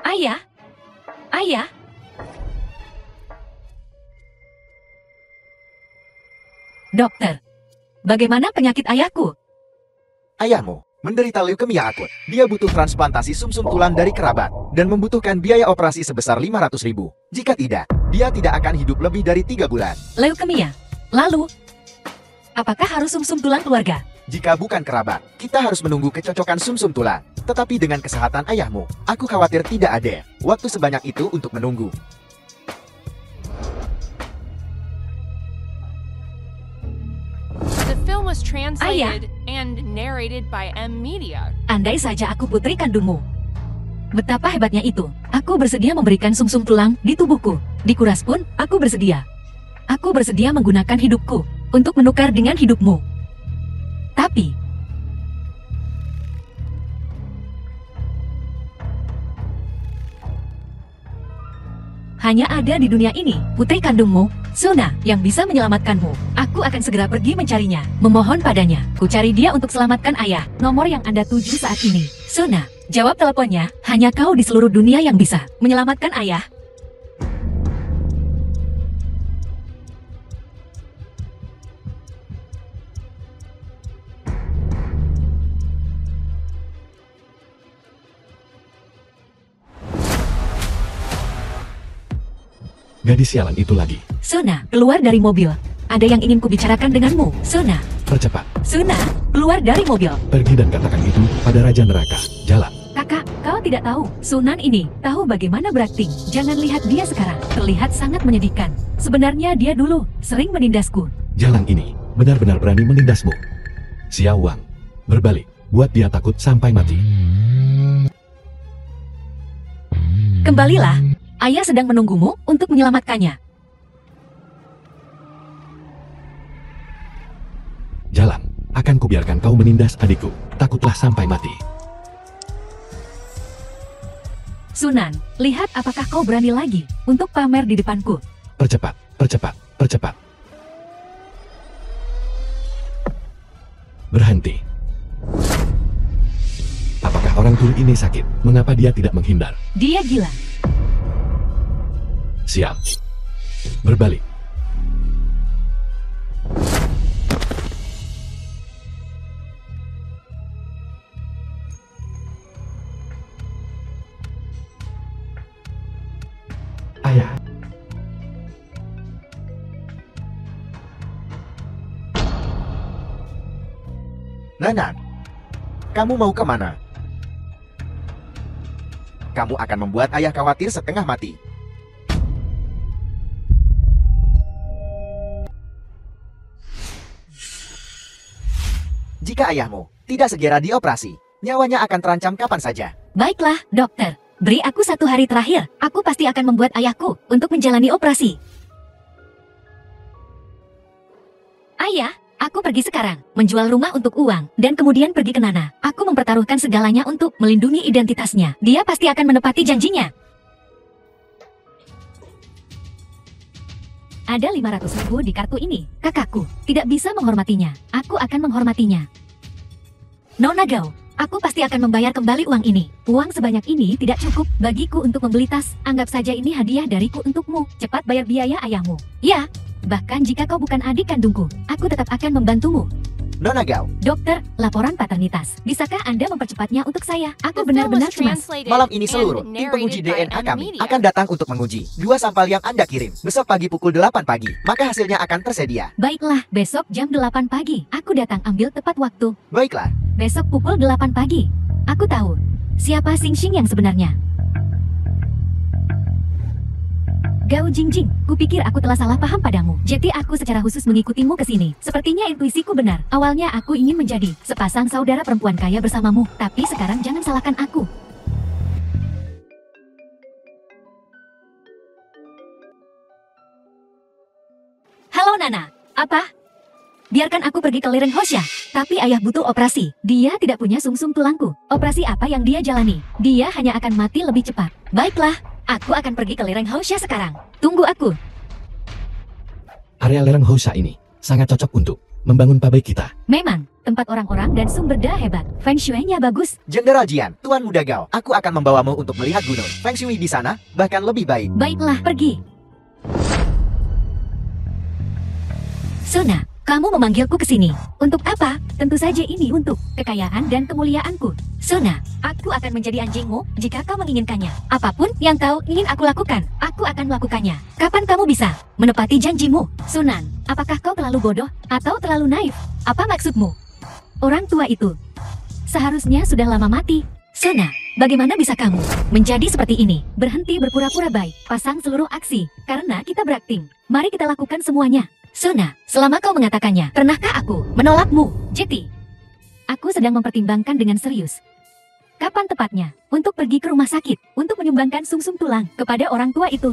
Ayah. Ayah. Dokter, bagaimana penyakit ayahku? Ayahmu menderita leukemia akut. Dia butuh transplantasi sumsum tulang dari kerabat dan membutuhkan biaya operasi sebesar 500.000. Jika tidak, dia tidak akan hidup lebih dari 3 bulan. Leukemia. Lalu, apakah harus sumsum tulang keluarga? Jika bukan kerabat, kita harus menunggu kecocokan sumsum tulang. Tetapi dengan kesehatan ayahmu, aku khawatir tidak ada waktu sebanyak itu untuk menunggu. The film was translated and narrated by M Media. Andai saja aku putri kandungmu. Betapa hebatnya itu. Aku bersedia memberikan sumsum tulang di tubuhku. Dikuras pun, aku bersedia. Aku bersedia menggunakan hidupku untuk menukar dengan hidupmu. Tapi, hanya ada di dunia ini, putri kandungmu, Suna, yang bisa menyelamatkanmu. Aku akan segera pergi mencarinya. Memohon padanya. Ku cari dia untuk selamatkan ayah. Nomor yang Anda tuju saat ini. Suna, jawab teleponnya. Hanya kau di seluruh dunia yang bisa menyelamatkan ayah. Gadis sialan itu lagi. Suna, keluar dari mobil. Ada yang ingin kubicarakan denganmu, Suna. Percepat, Suna, keluar dari mobil. pergi dan katakan itu pada Raja Neraka. Jalan. Kakak, kau tidak tahu. Sunan ini tahu bagaimana berakting. Jangan lihat dia sekarang. Terlihat sangat menyedihkan. Sebenarnya dia dulu sering menindasku. Jalan ini benar-benar berani menindasmu. Xiao Wang, berbalik. Buat dia takut sampai mati. Kembalilah. Ayah sedang menunggumu untuk menyelamatkannya. Jalan. Akan kubiarkan kau menindas adikku. Takutlah sampai mati. Sunan, lihat apakah kau berani lagi untuk pamer di depanku. Percepat, percepat, percepat. Berhenti. Apakah orang tuli ini sakit? Mengapa dia tidak menghindar? Dia gila. Siap. Berbalik. Ayah. Nanan, kamu mau kemana? Kamu akan membuat ayah khawatir setengah mati. Jika ayahmu tidak segera dioperasi, nyawanya akan terancam kapan saja. Baiklah, dokter. Beri aku 1 hari terakhir. Aku pasti akan membuat ayahku untuk menjalani operasi. Ayah, aku pergi sekarang, menjual rumah untuk uang, dan kemudian pergi ke Nana. Aku mempertaruhkan segalanya untuk melindungi identitasnya. Dia pasti akan menepati janjinya. Ada 500.000 di kartu ini. Kakakku tidak bisa menghormatinya. Aku akan menghormatinya. Nona Gao, aku pasti akan membayar kembali uang ini. Uang sebanyak ini tidak cukup bagiku untuk membeli tas. Anggap saja ini hadiah dariku untukmu. Cepat bayar biaya ayahmu. Ya, bahkan jika kau bukan adik kandungku, aku tetap akan membantumu. Nona Gao, Dokter, laporan paternitas. Bisakah Anda mempercepatnya untuk saya? Aku The film was benar-benar cemas. translated malam ini and seluruh tim penguji narrated by DNA M kami Media. akan datang untuk menguji 2 sampel yang Anda kirim. Besok pagi pukul 8 pagi, maka hasilnya akan tersedia. Baiklah, besok jam 8 pagi. Aku datang ambil tepat waktu. Baiklah, Besok pukul 8 pagi. Aku tahu siapa Xing Xing yang sebenarnya. Gao Jingjing, kupikir aku telah salah paham padamu. Jadi aku secara khusus mengikutimu ke sini. Sepertinya intuisiku benar. Awalnya aku ingin menjadi sepasang saudara perempuan kaya bersamamu. Tapi sekarang jangan salahkan aku. Halo Nana, apa? Biarkan aku pergi ke lereng Hosha. Tapi ayah butuh operasi. Dia tidak punya sumsum tulangku. Operasi apa yang dia jalani? Dia hanya akan mati lebih cepat. Baiklah, aku akan pergi ke lereng Hosha sekarang. Tunggu aku. Area lereng Hosha ini sangat cocok untuk membangun pabrik kita. Memang, tempat orang-orang dan sumber daya hebat. Feng Shui-nya bagus. Jenderal Jian, Tuan Muda Gao, aku akan membawamu untuk melihat gunung. Feng Shui di sana bahkan lebih baik. Baiklah, pergi. Suna, kamu memanggilku ke sini. Untuk apa? Tentu saja ini untuk kekayaan dan kemuliaanku. Suna, aku akan menjadi anjingmu jika kau menginginkannya. Apapun yang kau ingin aku lakukan, aku akan melakukannya. Kapan kamu bisa menepati janjimu? Sunan, apakah kau terlalu bodoh atau terlalu naif? Apa maksudmu? Orang tua itu seharusnya sudah lama mati. Suna, bagaimana bisa kamu menjadi seperti ini? Berhenti berpura-pura baik. Pasang seluruh aksi, karena kita berakting. Mari kita lakukan semuanya. Suna, selama kau mengatakannya, pernahkah aku menolakmu? Jeti, aku sedang mempertimbangkan dengan serius. Kapan tepatnya untuk pergi ke rumah sakit untuk menyumbangkan sumsum tulang kepada orang tua itu?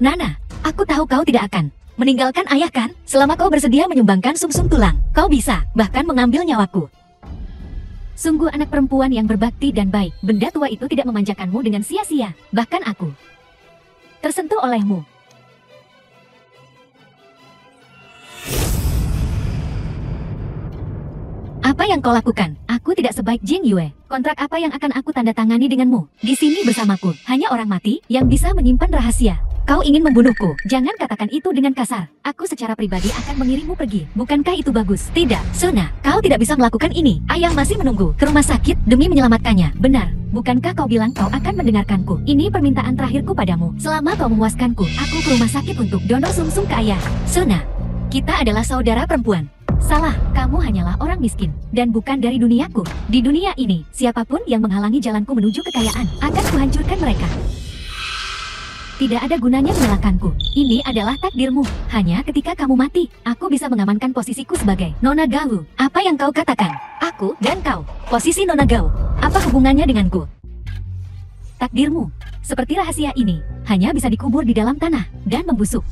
Nana, aku tahu kau tidak akan meninggalkan ayah kan? Selama kau bersedia menyumbangkan sumsum tulang, kau bisa bahkan mengambil nyawaku. Sungguh anak perempuan yang berbakti dan baik. Benda tua itu tidak memanjakanmu dengan sia-sia. Bahkan aku tersentuh olehmu. Apa yang kau lakukan? Aku tidak sebaik Jing Yue. Kontrak apa yang akan aku tanda tangani denganmu? Di sini bersamaku, hanya orang mati yang bisa menyimpan rahasia. Kau ingin membunuhku? Jangan katakan itu dengan kasar. Aku secara pribadi akan mengirimmu pergi. Bukankah itu bagus? Tidak, Suna. Kau tidak bisa melakukan ini. Ayah masih menunggu ke rumah sakit demi menyelamatkannya. Benar. Bukankah kau bilang kau akan mendengarkanku? Ini permintaan terakhirku padamu. Selama kau memuaskanku, aku ke rumah sakit untuk donor sumsum ke ayah. Suna, kita adalah saudara perempuan. Salah, kamu hanyalah orang miskin, dan bukan dari duniaku. Di dunia ini, siapapun yang menghalangi jalanku menuju kekayaan, akan kuhancurkan mereka. Tidak ada gunanya menyalahkanku. Ini adalah takdirmu. Hanya ketika kamu mati, aku bisa mengamankan posisiku sebagai Nona Gao. Apa yang kau katakan? Aku dan kau. Posisi Nona Gao. Apa hubungannya denganku? Takdirmu. Seperti rahasia ini, hanya bisa dikubur di dalam tanah dan membusuk.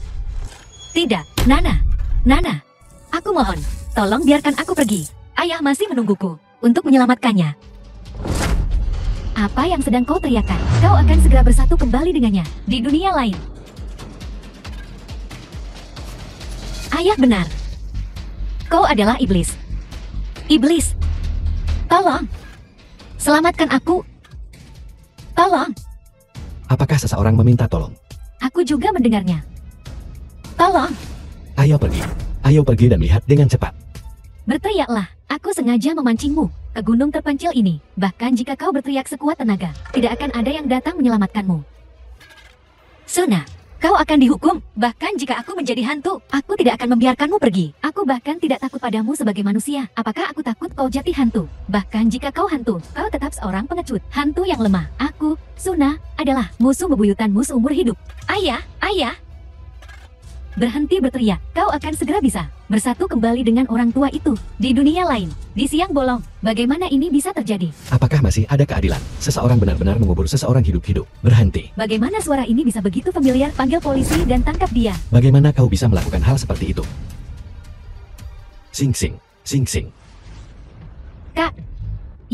Tidak, Nana. Nana. Aku mohon, tolong biarkan aku pergi. Ayah masih menungguku untuk menyelamatkannya. Apa yang sedang kau teriakkan? Kau akan segera bersatu kembali dengannya di dunia lain. Ayah benar. Kau adalah iblis. Iblis. Tolong. Selamatkan aku. Tolong. Apakah seseorang meminta tolong? Aku juga mendengarnya. Tolong. Ayo pergi. Ayo pergi dan lihat dengan cepat. Berteriaklah. Aku sengaja memancingmu ke gunung terpencil ini. Bahkan jika kau berteriak sekuat tenaga, tidak akan ada yang datang menyelamatkanmu. Suna, kau akan dihukum. Bahkan jika aku menjadi hantu, aku tidak akan membiarkanmu pergi. Aku bahkan tidak takut padamu sebagai manusia. Apakah aku takut kau jati hantu? Bahkan jika kau hantu, kau tetap seorang pengecut. Hantu yang lemah. Aku, Suna, adalah musuh bebuyutanmu seumur hidup. Ayah, ayah. Berhenti berteriak, kau akan segera bisa bersatu kembali dengan orang tua itu di dunia lain, di siang bolong. Bagaimana ini bisa terjadi? Apakah masih ada keadilan? Seseorang benar-benar mengubur seseorang hidup-hidup. Berhenti. Bagaimana suara ini bisa begitu familiar? Panggil polisi dan tangkap dia. Bagaimana kau bisa melakukan hal seperti itu? Sing sing, sing sing. Kak,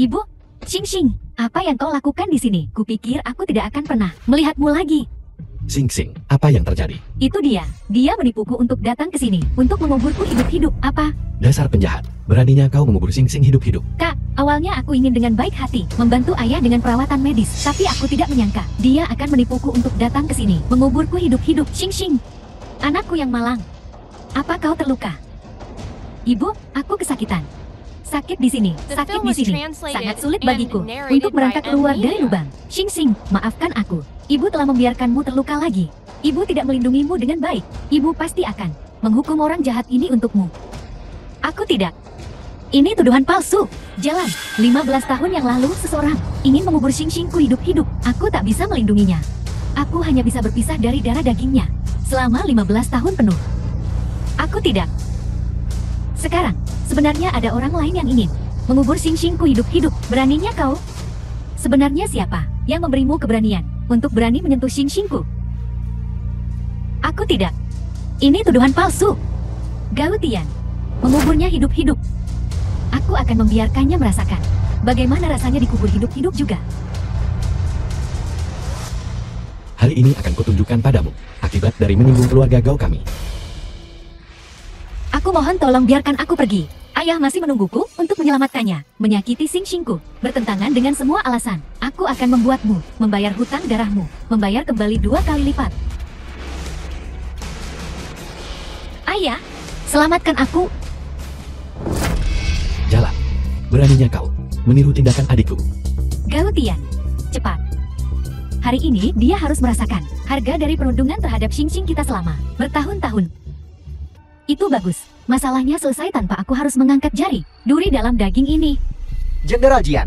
Ibu, Xing Xing, apa yang kau lakukan di sini? Kupikir aku tidak akan pernah melihatmu lagi. Sing sing, apa yang terjadi? Itu dia menipuku untuk datang ke sini, untuk menguburku hidup-hidup. Apa? Dasar penjahat, beraninya kau mengubur Sing Sing hidup-hidup. Kak, awalnya aku ingin dengan baik hati membantu ayah dengan perawatan medis, tapi aku tidak menyangka dia akan menipuku untuk datang ke sini, menguburku hidup-hidup. Xing Xing, anakku yang malang, apa kau terluka? Ibu, aku kesakitan. Sakit di sini, sakit di sini. Sangat sulit bagiku untuk merangkak keluar dari lubang. Xing Xing, maafkan aku. Ibu telah membiarkanmu terluka lagi. Ibu tidak melindungimu dengan baik. Ibu pasti akan menghukum orang jahat ini untukmu. Aku tidak. Ini tuduhan palsu. Jalan, 15 tahun yang lalu seseorang ingin mengubur Xing Xingku hidup-hidup. Aku tak bisa melindunginya. Aku hanya bisa berpisah dari darah dagingnya selama 15 tahun penuh. Aku tidak. Sekarang, sebenarnya ada orang lain yang ingin mengubur Xing Xingku hidup-hidup. Beraninya kau? Sebenarnya siapa yang memberimu keberanian untuk berani menyentuh Xing Xingku? Aku tidak. Ini tuduhan palsu. Gao Tian, menguburnya hidup-hidup. Aku akan membiarkannya merasakan bagaimana rasanya dikubur hidup-hidup juga. Hari ini akan kutunjukkan padamu akibat dari menyinggung keluarga Gao kami. Aku mohon tolong biarkan aku pergi. Ayah masih menungguku untuk menyelamatkannya. Menyakiti Xing Xingku bertentangan dengan semua alasan. Aku akan membuatmu membayar hutang darahmu, membayar kembali 2 kali lipat. Ayah, selamatkan aku. Jalan. Beraninya kau meniru tindakan adikku. Gao Tian, cepat. Hari ini dia harus merasakan harga dari perundungan terhadap Xing Xing kita selama bertahun-tahun. Itu bagus. Masalahnya selesai tanpa aku harus mengangkat jari. Duri dalam daging ini. Jenderal Jian,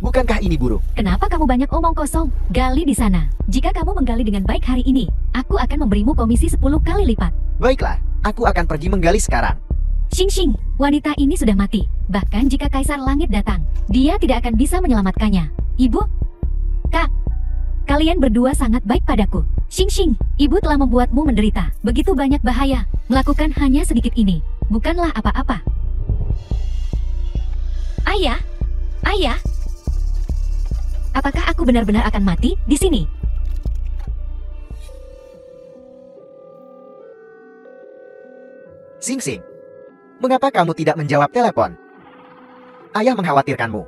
bukankah ini buruk? Kenapa kamu banyak omong kosong? Gali di sana. Jika kamu menggali dengan baik hari ini, aku akan memberimu komisi 10 kali lipat. Baiklah, aku akan pergi menggali sekarang. Xing Xing, wanita ini sudah mati. Bahkan jika Kaisar Langit datang, dia tidak akan bisa menyelamatkannya. Ibu? Kak, kalian berdua sangat baik padaku. Xing Xing, ibu telah membuatmu menderita. Begitu banyak bahaya. Melakukan hanya sedikit ini bukanlah apa-apa. Ayah, ayah. Apakah aku benar-benar akan mati di sini? Xing Xing, mengapa kamu tidak menjawab telepon? Ayah mengkhawatirkanmu.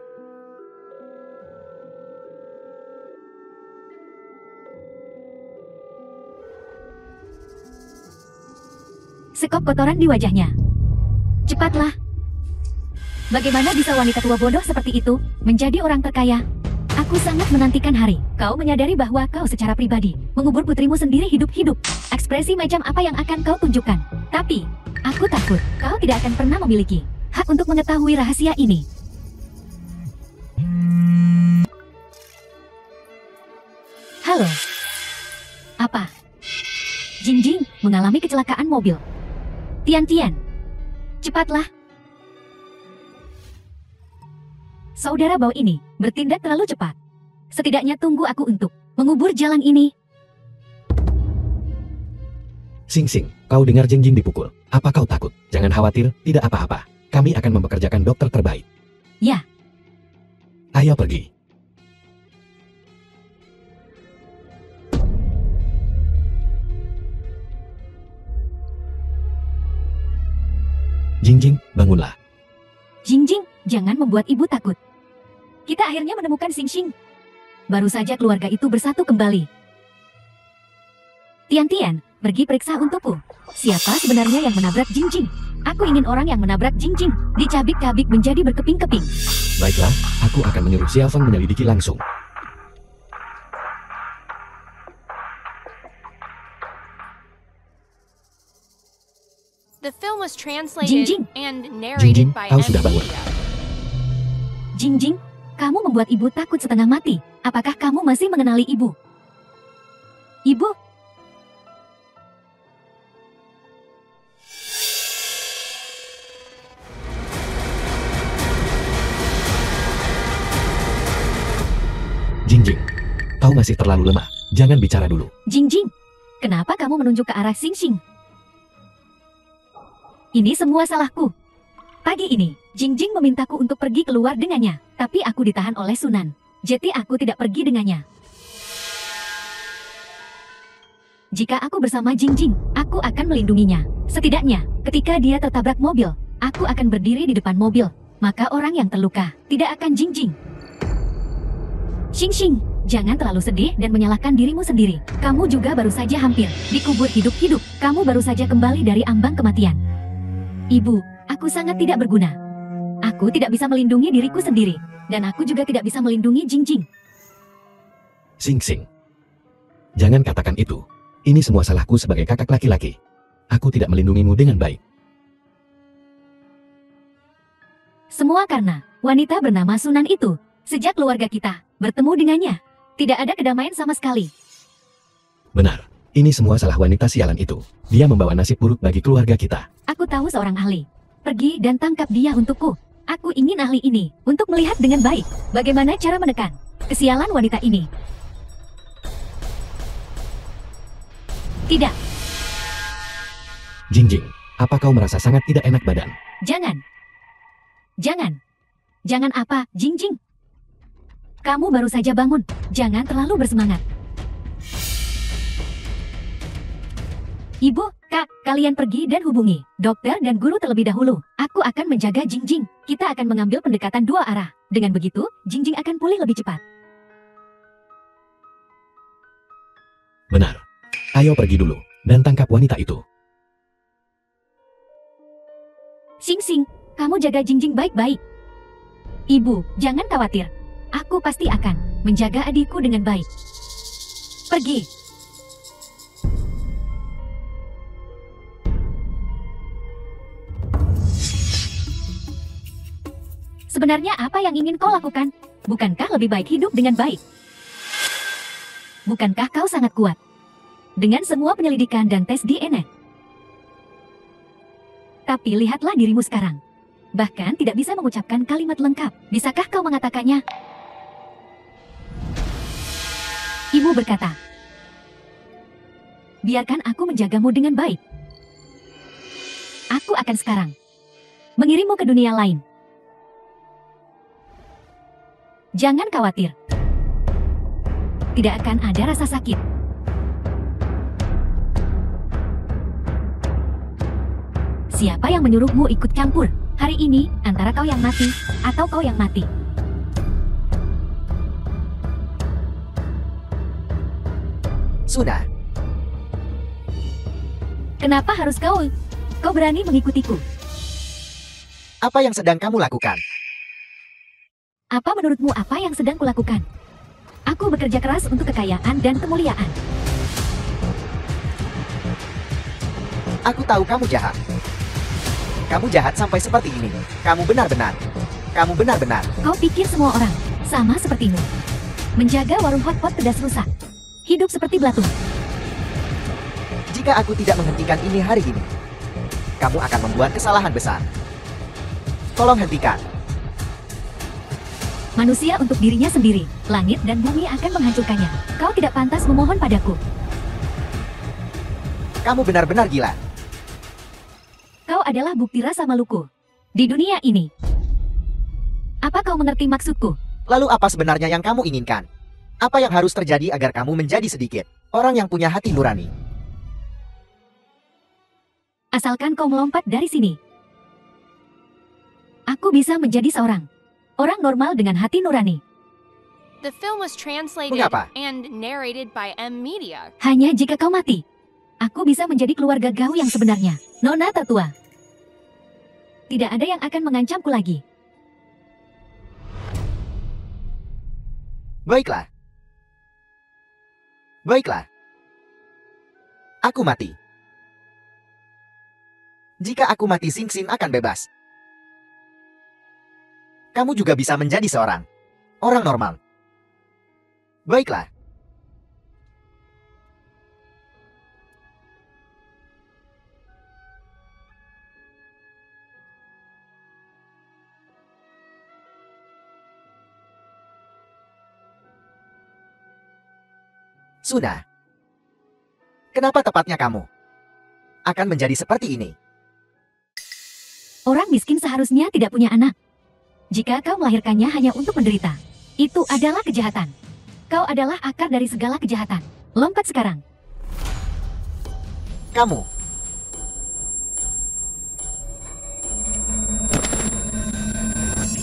Sekop kotoran di wajahnya. Cepatlah. Bagaimana bisa wanita tua bodoh seperti itu menjadi orang terkaya? Aku sangat menantikan hari kau menyadari bahwa kau secara pribadi mengubur putrimu sendiri hidup-hidup. Ekspresi macam apa yang akan kau tunjukkan? Tapi, aku takut kau tidak akan pernah memiliki hak untuk mengetahui rahasia ini. Halo. Apa? Jingjing mengalami kecelakaan mobil. Tian-Tian, cepatlah. Saudara Bao ini bertindak terlalu cepat. Setidaknya tunggu aku untuk mengubur jalan ini. Sing, kau dengar Jingjing dipukul. Apa kau takut? Jangan khawatir, tidak apa-apa. Kami akan mempekerjakan dokter terbaik. Ya. Ayo pergi. Jingjing, bangunlah. Jingjing, jangan membuat ibu takut. Kita akhirnya menemukan Xingxing. Baru saja keluarga itu bersatu kembali. Tian-Tian, pergi periksa untukku. Siapa sebenarnya yang menabrak Jingjing? Aku ingin orang yang menabrak Jingjing dicabik-cabik menjadi berkeping-keping. Baiklah, aku akan menyuruh Xiaofeng menyelidiki langsung. The film was translated Jingjing. and Jingjing, narrated by kau sudah bangun. Media. Jingjing, kamu membuat ibu takut setengah mati. Apakah kamu masih mengenali ibu? Ibu? Jingjing, kau masih terlalu lemah. Jangan bicara dulu. Jingjing, kenapa kamu menunjuk ke arah Xingxing? Ini semua salahku. Pagi ini, Jingjing memintaku untuk pergi keluar dengannya, tapi aku ditahan oleh Sunan. Jadi aku tidak pergi dengannya. Jika aku bersama Jingjing, aku akan melindunginya. Setidaknya, ketika dia tertabrak mobil, aku akan berdiri di depan mobil. Maka orang yang terluka tidak akan Jingjing. Xingxing, jangan terlalu sedih dan menyalahkan dirimu sendiri. Kamu juga baru saja hampir dikubur hidup-hidup. Kamu baru saja kembali dari ambang kematian. Ibu, aku sangat tidak berguna. Aku tidak bisa melindungi diriku sendiri. Dan aku juga tidak bisa melindungi Jingjing. Sing. Jangan katakan itu. Ini semua salahku sebagai kakak laki-laki. Aku tidak melindungimu dengan baik. Semua karena wanita bernama Sunan itu. Sejak keluarga kita bertemu dengannya, tidak ada kedamaian sama sekali. Benar. Ini semua salah wanita sialan itu. Dia membawa nasib buruk bagi keluarga kita. Aku tahu seorang ahli. Pergi dan tangkap dia untukku. Aku ingin ahli ini untuk melihat dengan baik bagaimana cara menekan kesialan wanita ini. Tidak. Jingjing, apa kau merasa sangat tidak enak badan? Jangan. Jangan apa, Jingjing? Kamu baru saja bangun. Jangan terlalu bersemangat. Ibu, Kak, kalian pergi dan hubungi dokter dan guru terlebih dahulu. Aku akan menjaga Jingjing. Kita akan mengambil pendekatan dua arah. Dengan begitu, Jingjing akan pulih lebih cepat. Benar. Ayo pergi dulu dan tangkap wanita itu. Xingxing, kamu jaga Jingjing baik-baik. Ibu, jangan khawatir. Aku pasti akan menjaga adikku dengan baik. Pergi. Sebenarnya apa yang ingin kau lakukan? Bukankah lebih baik hidup dengan baik? Bukankah kau sangat kuat? Dengan semua penyelidikan dan tes DNA. Tapi lihatlah dirimu sekarang. Bahkan tidak bisa mengucapkan kalimat lengkap. Bisakah kau mengatakannya? Ibu berkata, biarkan aku menjagamu dengan baik. Aku akan sekarang mengirimmu ke dunia lain. Jangan khawatir. Tidak akan ada rasa sakit. Siapa yang menyuruhmu ikut campur? Hari ini, antara kau yang mati, atau kau yang mati. Suna, Kenapa harus kau? Kau berani mengikutiku. apa yang sedang kamu lakukan? Apa menurutmu apa yang sedang kulakukan? Aku bekerja keras untuk kekayaan dan kemuliaan. Aku tahu kamu jahat. Kamu jahat sampai seperti ini. Kamu benar-benar. Kau pikir semua orang sama sepertimu. Menjaga warung hotpot pedas rusak. Hidup seperti belatung. Jika aku tidak menghentikan ini hari ini, kamu akan membuat kesalahan besar. Tolong hentikan. Manusia untuk dirinya sendiri. Langit dan bumi akan menghancurkannya. Kau tidak pantas memohon padaku. Kamu benar-benar gila. Kau adalah bukti rasa maluku di dunia ini. Apa kau mengerti maksudku? Lalu apa sebenarnya yang kamu inginkan? Apa yang harus terjadi agar kamu menjadi sedikit orang yang punya hati nurani? Asalkan kau melompat dari sini. Aku bisa menjadi seorang orang normal dengan hati nurani. The film was translated Mengapa? and narrated by M Media. Hanya jika kau mati, aku bisa menjadi keluarga Gao yang sebenarnya. Nona tetua. Tidak ada yang akan mengancamku lagi. Baiklah. Aku mati. Jika aku mati, Sing Sin akan bebas. Kamu juga bisa menjadi seorang orang normal. Baiklah. Suna, kenapa tepatnya kamu akan menjadi seperti ini? Orang miskin seharusnya tidak punya anak. Jika kau melahirkannya hanya untuk menderita, itu adalah kejahatan. Kau adalah akar dari segala kejahatan. Lompat sekarang. Kamu.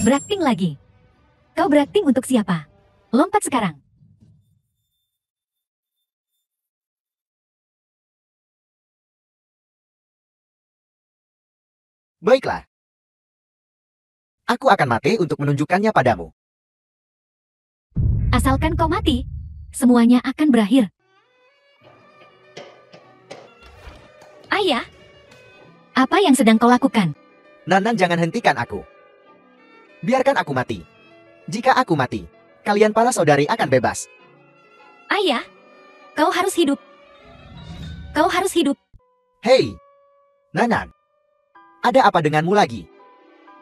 Berakting lagi. Kau berakting untuk siapa? Lompat sekarang. Baiklah. Aku akan mati untuk menunjukkannya padamu. Asalkan kau mati, semuanya akan berakhir. Ayah, apa yang sedang kau lakukan? Nanan, jangan hentikan aku. Biarkan aku mati. Jika aku mati, kalian para saudari akan bebas. Ayah, kau harus hidup. Kau harus hidup. Hei, Nanan. Ada apa denganmu lagi?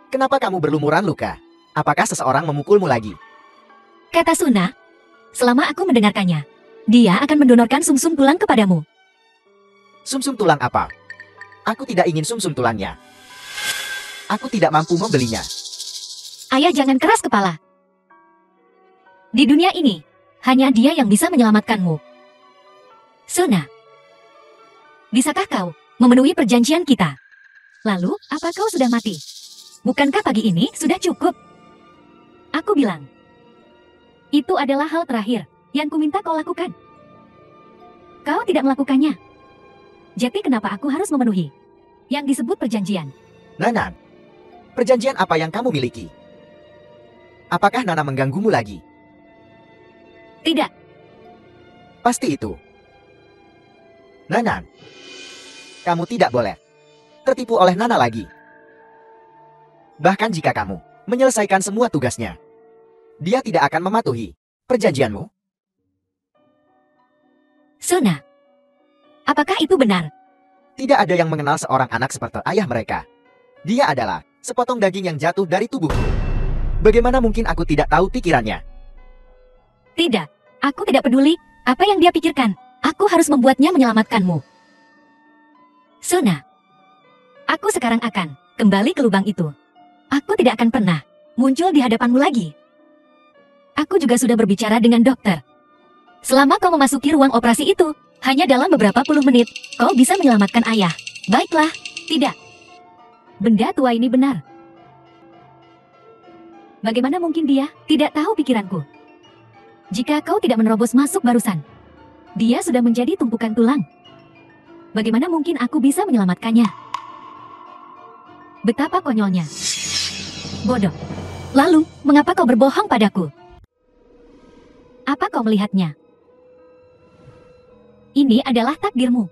Kenapa kamu berlumuran luka? Apakah seseorang memukulmu lagi? Kata Suna, selama aku mendengarkannya, dia akan mendonorkan sumsum tulang kepadamu. Sumsum tulang apa? Aku tidak ingin sumsum tulangnya. Aku tidak mampu membelinya. Ayah, jangan keras kepala. Di dunia ini, hanya dia yang bisa menyelamatkanmu. Suna, bisakah kau memenuhi perjanjian kita? Lalu, apa kau sudah mati? Bukankah pagi ini sudah cukup? Aku bilang, itu adalah hal terakhir yang kuminta kau lakukan. Kau tidak melakukannya. Jadi kenapa aku harus memenuhi yang disebut perjanjian? Nanan, perjanjian apa yang kamu miliki? Apakah Nana mengganggumu lagi? Tidak. Pasti itu. Nanan, kamu tidak boleh tertipu oleh Nana lagi. Bahkan jika kamu menyelesaikan semua tugasnya, dia tidak akan mematuhi perjanjianmu. Suna, apakah itu benar? Tidak ada yang mengenal seorang anak seperti ayah mereka. Dia adalah sepotong daging yang jatuh dari tubuhku. Bagaimana mungkin aku tidak tahu pikirannya? Tidak, aku tidak peduli apa yang dia pikirkan. Aku harus membuatnya menyelamatkanmu. Suna, aku sekarang akan kembali ke lubang itu. Aku tidak akan pernah muncul di hadapanmu lagi. Aku juga sudah berbicara dengan dokter. Selama kau memasuki ruang operasi itu, hanya dalam beberapa puluh menit, kau bisa menyelamatkan ayah. Baiklah, tidak. Benda tua ini benar. Bagaimana mungkin dia tidak tahu pikiranku? Jika kau tidak menerobos masuk barusan, dia sudah menjadi tumpukan tulang. Bagaimana mungkin aku bisa menyelamatkannya? Betapa konyolnya. Bodoh. Lalu, mengapa kau berbohong padaku? Apa kau melihatnya? Ini adalah takdirmu.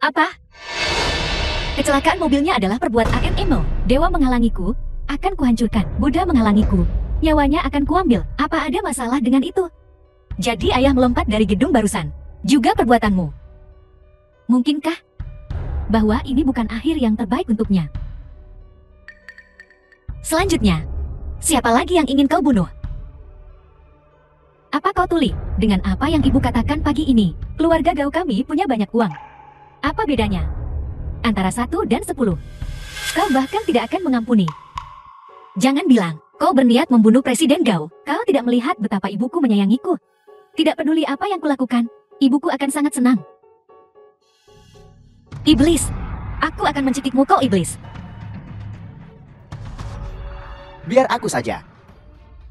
Apa? Kecelakaan mobilnya adalah perbuatan Emo. Dewa menghalangiku, akan kuhancurkan. Buddha menghalangiku, nyawanya akan kuambil. Apa ada masalah dengan itu? Jadi ayah melompat dari gedung barusan. Juga perbuatanmu. Mungkinkah bahwa ini bukan akhir yang terbaik untuknya? Selanjutnya, siapa lagi yang ingin kau bunuh? Apa kau tuli dengan apa yang ibu katakan pagi ini? Keluarga Gao kami punya banyak uang. Apa bedanya antara 1 dan 10? Kau bahkan tidak akan mengampuni. Jangan bilang kau berniat membunuh Presiden Gao. Kau tidak melihat betapa ibuku menyayangiku. Tidak peduli apa yang kulakukan, ibuku akan sangat senang. Iblis, aku akan mencekikmu kau iblis. Biar aku saja.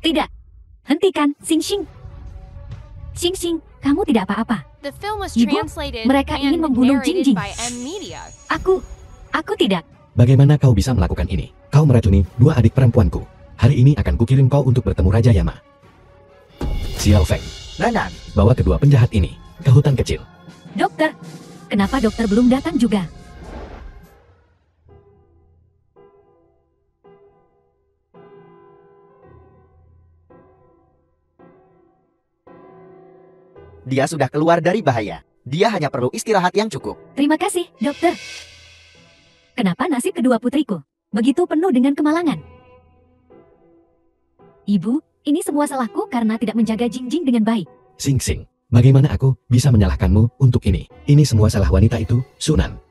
Tidak, hentikan, Xing Xing. Xing Xing, kamu tidak apa-apa. The film was Ibu, translated mereka ingin and membunuh narrated Jingjing. by M Media. Aku tidak. Bagaimana kau bisa melakukan ini? Kau meracuni 2 adik perempuanku. Hari ini akan kukirim kau untuk bertemu Raja Yama. Xiao Feng, Nanan, bawa kedua penjahat ini ke hutan kecil. Dokter, kenapa dokter belum datang juga? dia sudah keluar dari bahaya. Dia hanya perlu istirahat yang cukup. Terima kasih, dokter. Kenapa nasib kedua putriku begitu penuh dengan kemalangan? Ibu, ini semua salahku karena tidak menjaga Jingjing dengan baik. Xing Xing, bagaimana aku bisa menyalahkanmu untuk ini? Ini semua salah wanita itu, Sunan.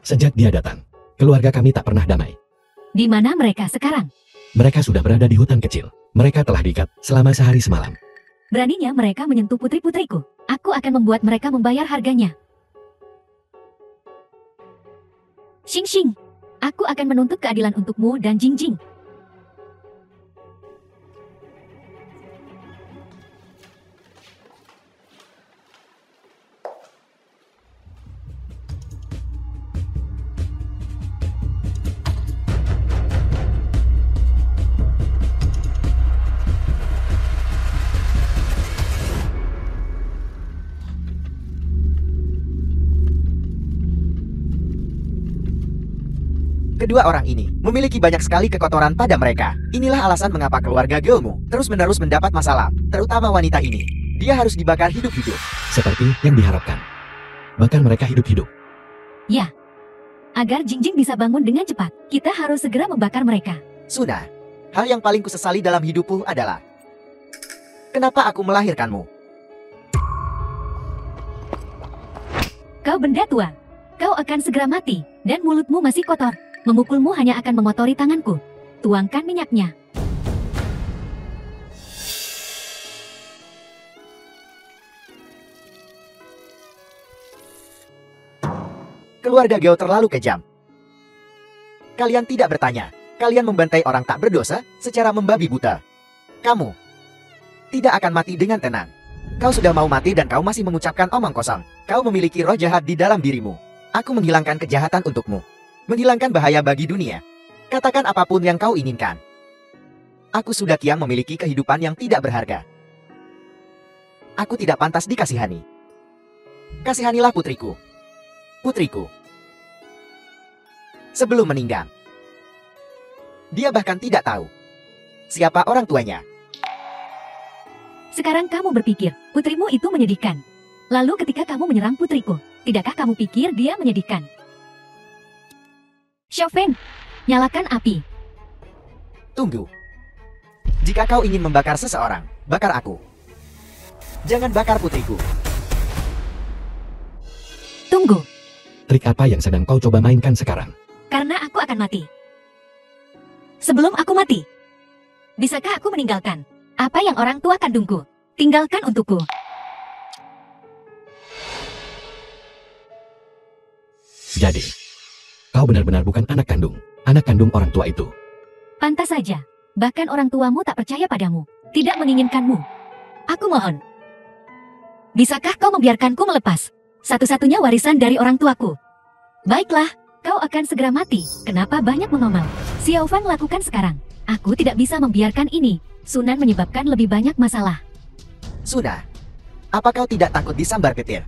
Sejak dia datang, keluarga kami tak pernah damai. Di mana mereka sekarang? Mereka sudah berada di hutan kecil. Mereka telah diikat selama sehari semalam. Beraninya mereka menyentuh putri-putriku. Aku akan membuat mereka membayar harganya. Xing Xing, aku akan menuntut keadilan untukmu dan Jingjing. Kedua orang ini memiliki banyak sekali kekotoran pada mereka. Inilah alasan mengapa keluarga Gaomu terus-menerus mendapat masalah, terutama wanita ini. Dia harus dibakar hidup-hidup. Seperti yang diharapkan. Bahkan mereka hidup-hidup. Ya, agar Jingjing bisa bangun dengan cepat, kita harus segera membakar mereka. Sudah. Hal yang paling kusesali dalam hidupku adalah kenapa aku melahirkanmu? Kau benda tua, kau akan segera mati, dan mulutmu masih kotor. Memukulmu hanya akan mengotori tanganku. Tuangkan minyaknya. Keluarga Gao terlalu kejam. Kalian tidak bertanya. Kalian membantai orang tak berdosa secara membabi buta. Kamu tidak akan mati dengan tenang. Kau sudah mau mati dan kau masih mengucapkan omong kosong. Kau memiliki roh jahat di dalam dirimu. Aku menghilangkan kejahatan untukmu. Menghilangkan bahaya bagi dunia. Katakan apapun yang kau inginkan. Aku sudah kian memiliki kehidupan yang tidak berharga. Aku tidak pantas dikasihani. Kasihanilah putriku. Putriku. Sebelum meninggal. Dia bahkan tidak tahu siapa orang tuanya. Sekarang kamu berpikir, putrimu itu menyedihkan. Lalu ketika kamu menyerang putriku, tidakkah kamu pikir dia menyedihkan? Xiao Feng, nyalakan api. Tunggu. Jika kau ingin membakar seseorang, bakar aku. Jangan bakar putriku. Tunggu, Trik apa yang sedang kau coba mainkan sekarang? karena aku akan mati. Sebelum aku mati, bisakah aku meninggalkan apa yang orang tua kandungku tinggalkan untukku? Jadi, kau benar-benar bukan anak kandung orang tua itu. Pantas saja. Bahkan orang tuamu tak percaya padamu, tidak menginginkanmu. Aku mohon. Bisakah kau membiarkanku melepas satu-satunya warisan dari orang tuaku? Baiklah, kau akan segera mati. Kenapa banyak mengomel? Xiao Fang lakukan sekarang. Aku tidak bisa membiarkan ini. Sunan menyebabkan lebih banyak masalah. Sudah. Apa kau tidak takut disambar petir?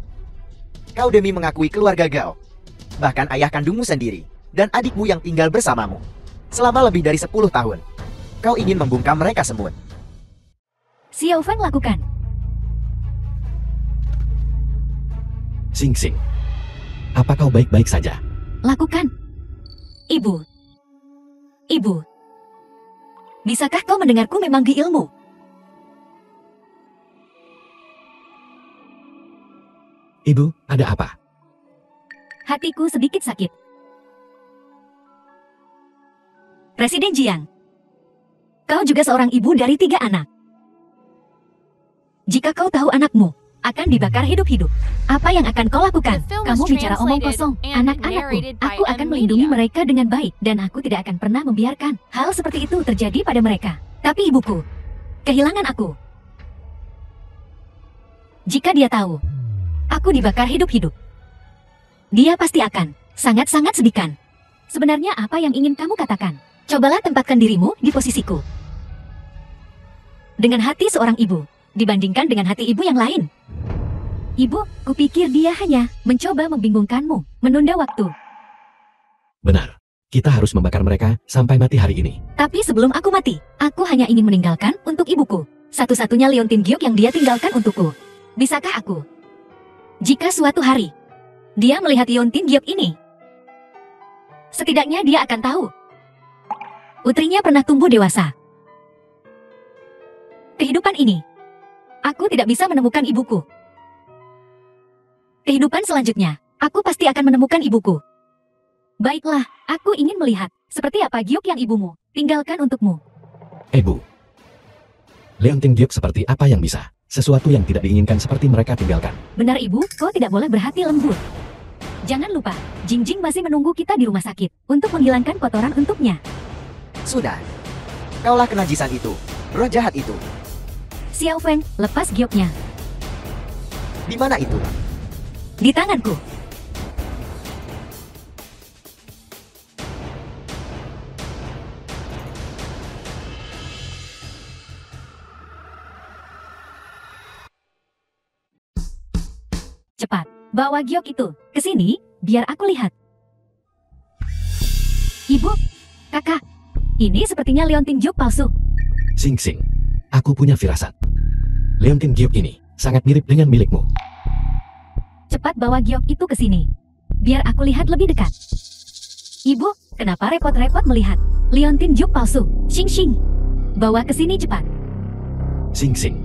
Kau demi mengakui keluarga Gao. Bahkan ayah kandungmu sendiri dan adikmu yang tinggal bersamamu selama lebih dari 10 tahun. Kau ingin membungkam mereka semut. Xiao Fang lakukan. Xing Xing. Apa kau baik-baik saja? Lakukan. Ibu. Ibu. Bisakah kau mendengarku memanggi ilmu? Ibu, ada apa? Hatiku sedikit sakit. Presiden Jiang. Kau juga seorang ibu dari 3 anak. Jika kau tahu anakmu akan dibakar hidup-hidup, apa yang akan kau lakukan? Kamu bicara omong kosong. Anak-anakku, aku akan melindungi mereka dengan baik, dan aku tidak akan pernah membiarkan hal seperti itu terjadi pada mereka. Tapi ibuku kehilangan aku. Jika dia tahu aku dibakar hidup-hidup, dia pasti akan sangat-sangat sedihkan. Sebenarnya apa yang ingin kamu katakan? Cobalah tempatkan dirimu di posisiku. Dengan hati seorang ibu dibandingkan dengan hati ibu yang lain. Ibu, kupikir dia hanya mencoba membingungkanmu, menunda waktu. Benar. Kita harus membakar mereka sampai mati hari ini. Tapi sebelum aku mati, aku hanya ingin meninggalkan untuk ibuku satu-satunya Leontin Giok yang dia tinggalkan untukku. Bisakah aku? Jika suatu hari dia melihat Leontin Giok ini, setidaknya dia akan tahu putrinya pernah tumbuh dewasa. Kehidupan ini, aku tidak bisa menemukan ibuku. Kehidupan selanjutnya, aku pasti akan menemukan ibuku. Baiklah, aku ingin melihat seperti apa Giok yang ibumu tinggalkan untukmu. Bu. Leontin Giok seperti apa yang bisa? Sesuatu yang tidak diinginkan seperti mereka tinggalkan. Benar ibu, kau tidak boleh berhati lembut. Jangan lupa, Jingjing masih menunggu kita di rumah sakit untuk menghilangkan kotoran untuknya. Sudah. Kaulah kenajisan itu, roh jahat itu. Xiao Feng, lepas gioknya. Di mana itu? Di tanganku. Cepat, bawa giok itu ke sini, biar aku lihat. Ibu, kakak, ini sepertinya Leontin Giok palsu. Xing Xing, aku punya firasat. Leontin Giok ini sangat mirip dengan milikmu. Cepat bawa giok itu ke sini, biar aku lihat lebih dekat. Ibu, kenapa repot-repot melihat Leontin Giok palsu? Xing Xing, bawa ke sini cepat. Xing Xing,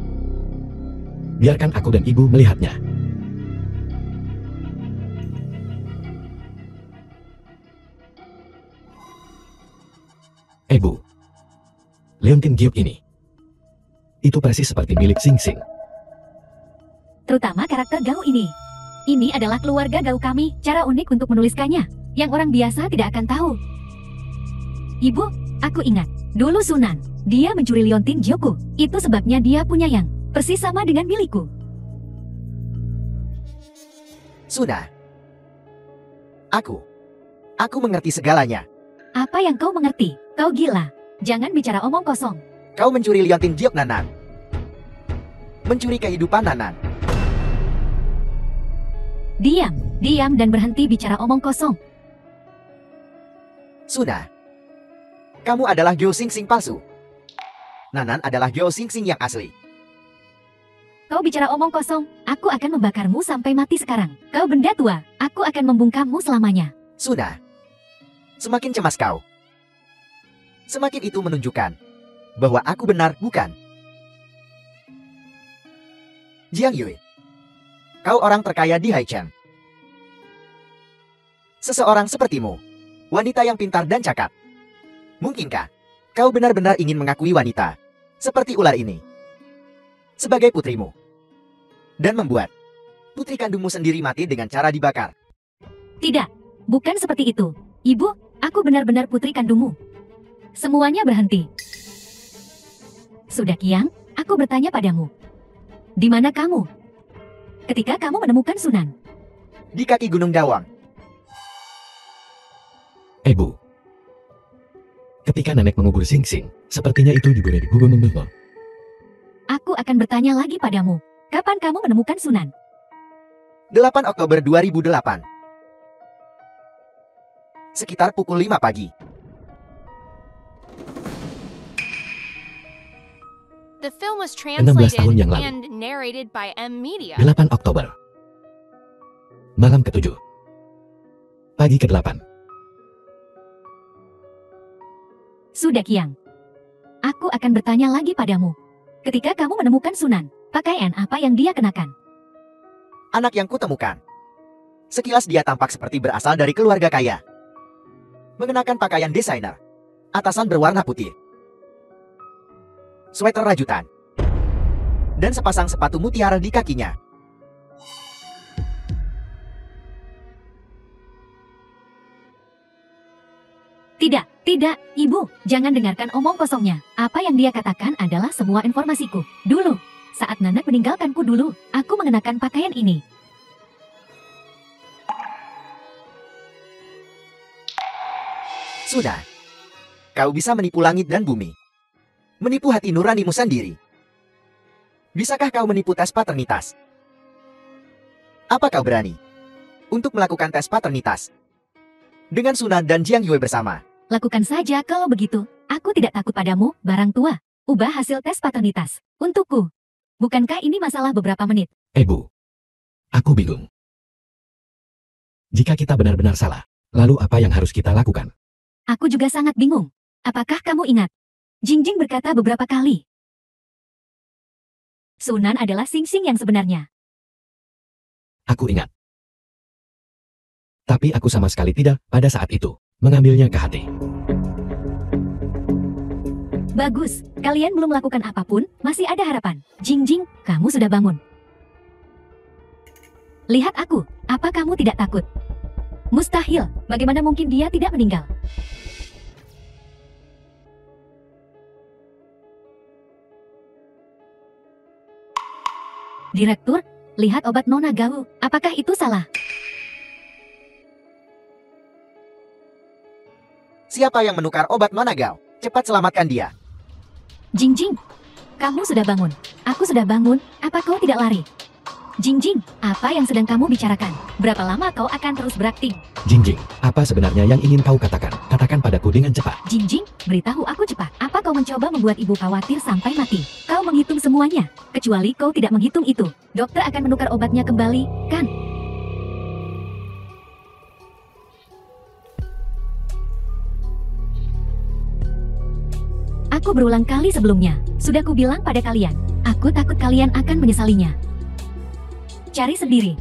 biarkan aku dan ibu melihatnya. Bu, Leontin Giok ini, itu persis seperti milik Xing Xing. Terutama karakter Gao ini. Ini adalah keluarga Gao kami, cara unik untuk menuliskannya, yang orang biasa tidak akan tahu. Ibu, aku ingat, dulu Sunan, dia mencuri Leontin Giokku, itu sebabnya dia punya yang persis sama dengan milikku. Sudah. Aku mengerti segalanya. Apa yang kau mengerti? Kau gila. Jangan bicara omong kosong. Kau mencuri Leontin Giok Nanan. Mencuri kehidupan Nanan. Diam dan berhenti bicara omong kosong. Sudah. Kamu adalah Gyo Xing Xing palsu. Nanan adalah Gyo Xing Xing yang asli. Kau bicara omong kosong, aku akan membakarmu sampai mati sekarang. Kau benda tua, aku akan membungkammu selamanya. Sudah. Semakin cemas kau, semakin itu menunjukkan bahwa aku benar, bukan? Jiang Yui, kau orang terkaya di Haichen. Seseorang sepertimu, wanita yang pintar dan cakap. Mungkinkah kau benar-benar ingin mengakui wanita seperti ular ini sebagai putrimu dan membuat putri kandungmu sendiri mati dengan cara dibakar? Tidak, bukan seperti itu. Ibu, aku benar-benar putri kandungmu. Semuanya berhenti. Sudah Qiang, aku bertanya padamu. Di mana kamu? Ketika kamu menemukan Sunan. Di kaki Gunung Dawang. Bu. Ketika nenek mengubur Xing Xing, sepertinya itu juga di Gunung Dawang. Aku akan bertanya lagi padamu. Kapan kamu menemukan Sunan? 8 Oktober 2008. Sekitar pukul 5 pagi. The film was 16 tahun yang lalu. and narrated by M Media. 8 Oktober. Malam ke-7. Pagi ke-8. Sudah Qiang. Aku akan bertanya lagi padamu. Ketika kamu menemukan Sunan, pakaian apa yang dia kenakan? Anak yang kutemukan. Sekilas dia tampak seperti berasal dari keluarga kaya. Mengenakan pakaian desainer. Atasan berwarna putih. Sweater rajutan. Dan sepasang sepatu mutiara di kakinya. Tidak, Ibu. Jangan dengarkan omong kosongnya. Apa yang dia katakan adalah semua informasiku. Dulu, saat Nanak meninggalkanku dulu, aku mengenakan pakaian ini. Sudah. Kau bisa menipu langit dan bumi. Menipu hati nuranimu sendiri. Bisakah kau menipu tes paternitas? Apa kau berani untuk melakukan tes paternitas dengan Sunan dan Jiang Yue bersama? Lakukan saja kalau begitu. Aku tidak takut padamu, barang tua. Ubah hasil tes paternitas. Untukku. Bukankah ini masalah beberapa menit? Bu. Aku bingung. Jika kita benar-benar salah, lalu apa yang harus kita lakukan? Aku juga sangat bingung. Apakah kamu ingat? Jingjing berkata beberapa kali. Sunan adalah Xing Xing yang sebenarnya. Aku ingat. Tapi aku sama sekali tidak pada saat itu mengambilnya ke hati. Bagus, kalian belum melakukan apapun, masih ada harapan. Jingjing, kamu sudah bangun. Lihat aku, apa kamu tidak takut? Mustahil, bagaimana mungkin dia tidak meninggal? Direktur, lihat obat Nona Gao, apakah itu salah? Siapa yang menukar obat Nona Gao? Cepat selamatkan dia. Jingjing, kamu sudah bangun. Aku sudah bangun, apa kau tidak lari? Jingjing, apa yang sedang kamu bicarakan? Berapa lama kau akan terus berakting? Jingjing, apa sebenarnya yang ingin kau katakan? Katakan padaku dengan cepat. Jingjing, beritahu aku cepat. Apa kau mencoba membuat ibu khawatir sampai mati? Kau menghitung semuanya, kecuali kau tidak menghitung itu. Dokter akan menukar obatnya kembali, kan? Aku berulang kali sebelumnya, sudah kubilang pada kalian. Aku takut kalian akan menyesalinya. Cari sendiri.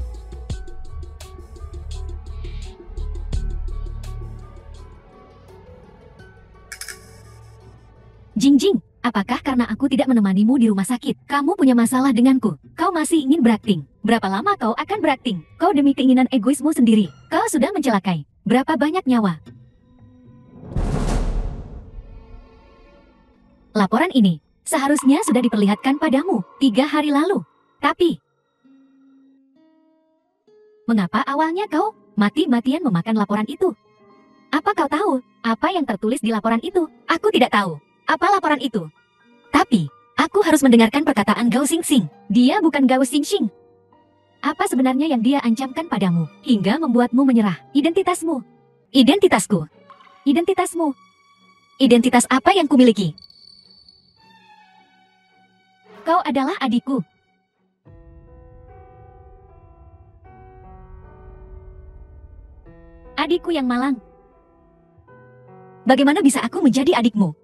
Jingjing, apakah karena aku tidak menemanimu di rumah sakit, kamu punya masalah denganku? Kau masih ingin berakting? Berapa lama kau akan berakting? Kau demi keinginan egoismu sendiri. Kau sudah mencelakai berapa banyak nyawa? Laporan ini seharusnya sudah diperlihatkan padamu 3 hari lalu. Tapi, mengapa awalnya kau mati-matian memakan laporan itu? Apa kau tahu apa yang tertulis di laporan itu? Aku tidak tahu apa laporan itu. Tapi, aku harus mendengarkan perkataan Gao Xingxing. Dia bukan Gao Xingxing. Apa sebenarnya yang dia ancamkan padamu hingga membuatmu menyerah? Identitasmu. Identitasku. Identitasmu. Identitas apa yang kumiliki? Kau adalah adikku. Adikku yang malang. Bagaimana bisa aku menjadi adikmu?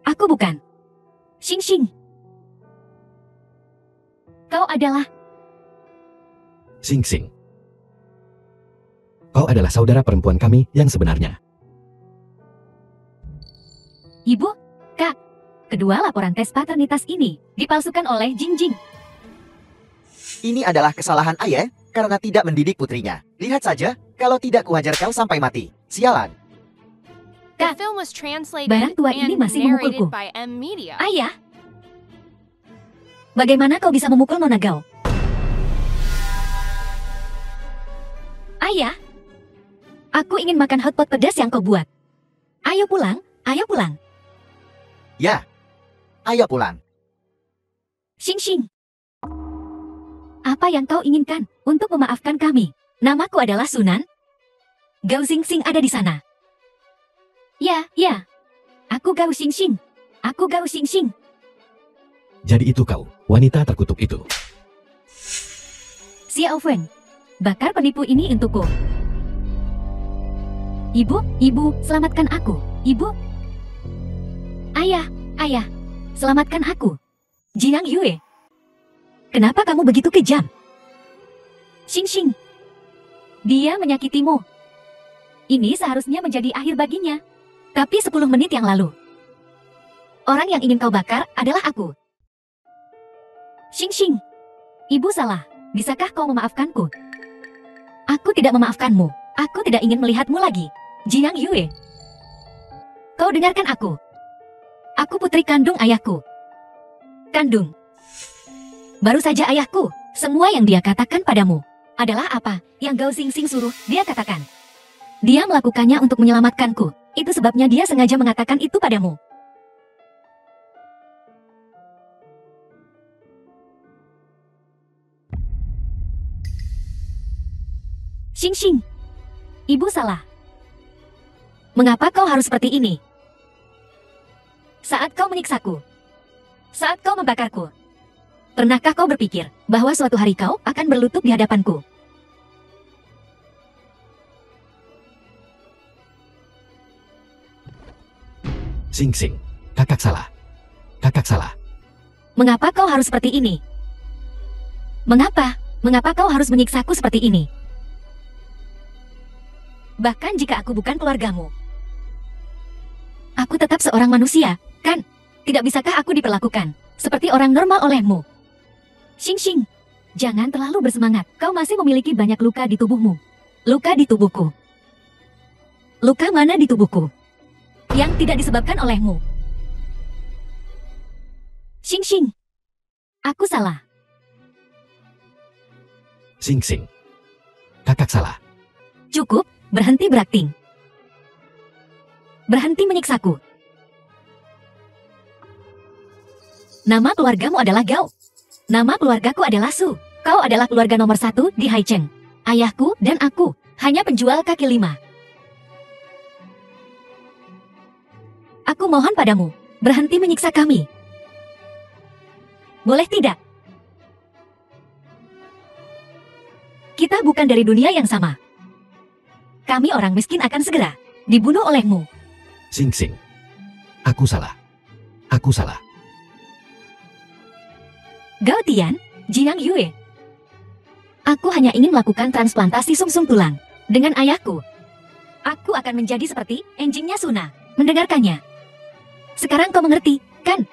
Aku bukan Xingxing. Kau adalah Xingxing. Kau adalah saudara perempuan kami yang sebenarnya. Ibu, Kak. Kedua laporan tes paternitas ini dipalsukan oleh Jingjing. Ini adalah kesalahan ayah karena tidak mendidik putrinya. Lihat saja, kalau tidak kuhajar kau sampai mati. Sialan. The film was translated Barang tua ini and masih narrated memukulku. by M Media. Ayah, Bagaimana kau bisa memukul Nona Gao? Ayah, aku ingin makan hotpot pedas yang kau buat. Ayo pulang, ayo pulang. Ya, ayo pulang. Xing Xing. Apa yang kau inginkan untuk memaafkan kami? Namaku adalah Sunan. Gao Xing Xing ada di sana. Ya, ya. Aku Gao Xing Xing. Aku Gao Xing Xing. Jadi itu kau, wanita terkutuk itu. Xiao Fen, bakar penipu ini untukku. Ibu, selamatkan aku. Ibu. Ayah, selamatkan aku. Jiang Yue. Kenapa kamu begitu kejam? Xing Xing. Dia menyakitimu. Ini seharusnya menjadi akhir baginya. Tapi 10 menit yang lalu, orang yang ingin kau bakar adalah aku. Xing Xing. Ibu salah. Bisakah kau memaafkanku? Aku tidak memaafkanmu. Aku tidak ingin melihatmu lagi. Jiang Yue. Kau dengarkan aku. Aku putri kandung ayahku. Kandung. Baru saja ayahku. Semua yang dia katakan padamu adalah apa yang Gao Xing Xing suruh dia katakan. Dia melakukannya untuk menyelamatkanku. Itu sebabnya dia sengaja mengatakan itu padamu. Xing Xing. Ibu salah. Mengapa kau harus seperti ini? Saat kau menyiksaku, saat kau membakarku, pernahkah kau berpikir bahwa suatu hari kau akan berlutut di hadapanku? Xing Xing, kakak salah. Kakak salah. Mengapa kau harus seperti ini? Mengapa? Mengapa kau harus menyiksaku seperti ini? Bahkan jika aku bukan keluargamu, aku tetap seorang manusia, kan? Tidak bisakah aku diperlakukan seperti orang normal olehmu? Xing Xing, jangan terlalu bersemangat. Kau masih memiliki banyak luka di tubuhmu. Luka di tubuhku. Luka mana di tubuhku yang tidak disebabkan olehmu? Xing Xing, aku salah. Xing Xing, kakak salah. Cukup, berhenti berakting. Berhenti menyiksaku. Nama keluargamu adalah Gao. Nama keluargaku adalah Su. Kau adalah keluarga nomor 1 di Haicheng. Ayahku dan aku hanya penjual kaki 5. Aku mohon padamu, berhenti menyiksa kami. Boleh tidak? Kita bukan dari dunia yang sama. Kami orang miskin akan segera dibunuh olehmu. Xing Xing, aku salah. Aku salah. Gao Tian, Jiang Yue. Aku hanya ingin melakukan transplantasi sumsum tulang dengan ayahku. Aku akan menjadi seperti enjingnya Suna. Mendengarkannya. Sekarang kau mengerti, kan?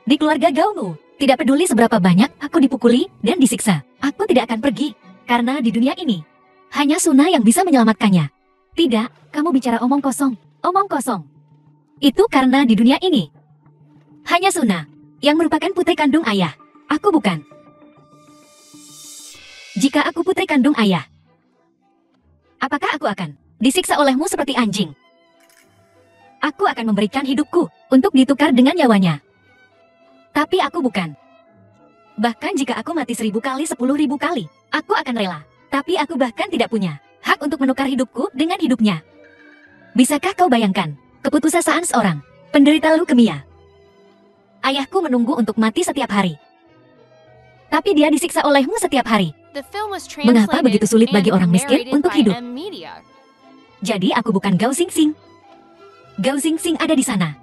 Di keluarga Gaomu, tidak peduli seberapa banyak aku dipukuli dan disiksa, aku tidak akan pergi. Karena di dunia ini, hanya Suna yang bisa menyelamatkannya. Tidak, kamu bicara omong kosong. Omong kosong. Itu karena di dunia ini, hanya Suna yang merupakan putri kandung ayah. Aku bukan. Jika aku putri kandung ayah, apakah aku akan disiksa olehmu seperti anjing? Aku akan memberikan hidupku untuk ditukar dengan nyawanya. Tapi aku bukan. Bahkan jika aku mati 1000 kali, 10.000 kali, aku akan rela. Tapi aku bahkan tidak punya hak untuk menukar hidupku dengan hidupnya. Bisakah kau bayangkan keputusasaan seorang penderita leukemia? Ayahku menunggu untuk mati setiap hari. Tapi dia disiksa olehmu setiap hari. Mengapa begitu sulit bagi orang miskin untuk hidup? Jadi aku bukan Gao Xing Xing. Gao Xing Xing ada di sana.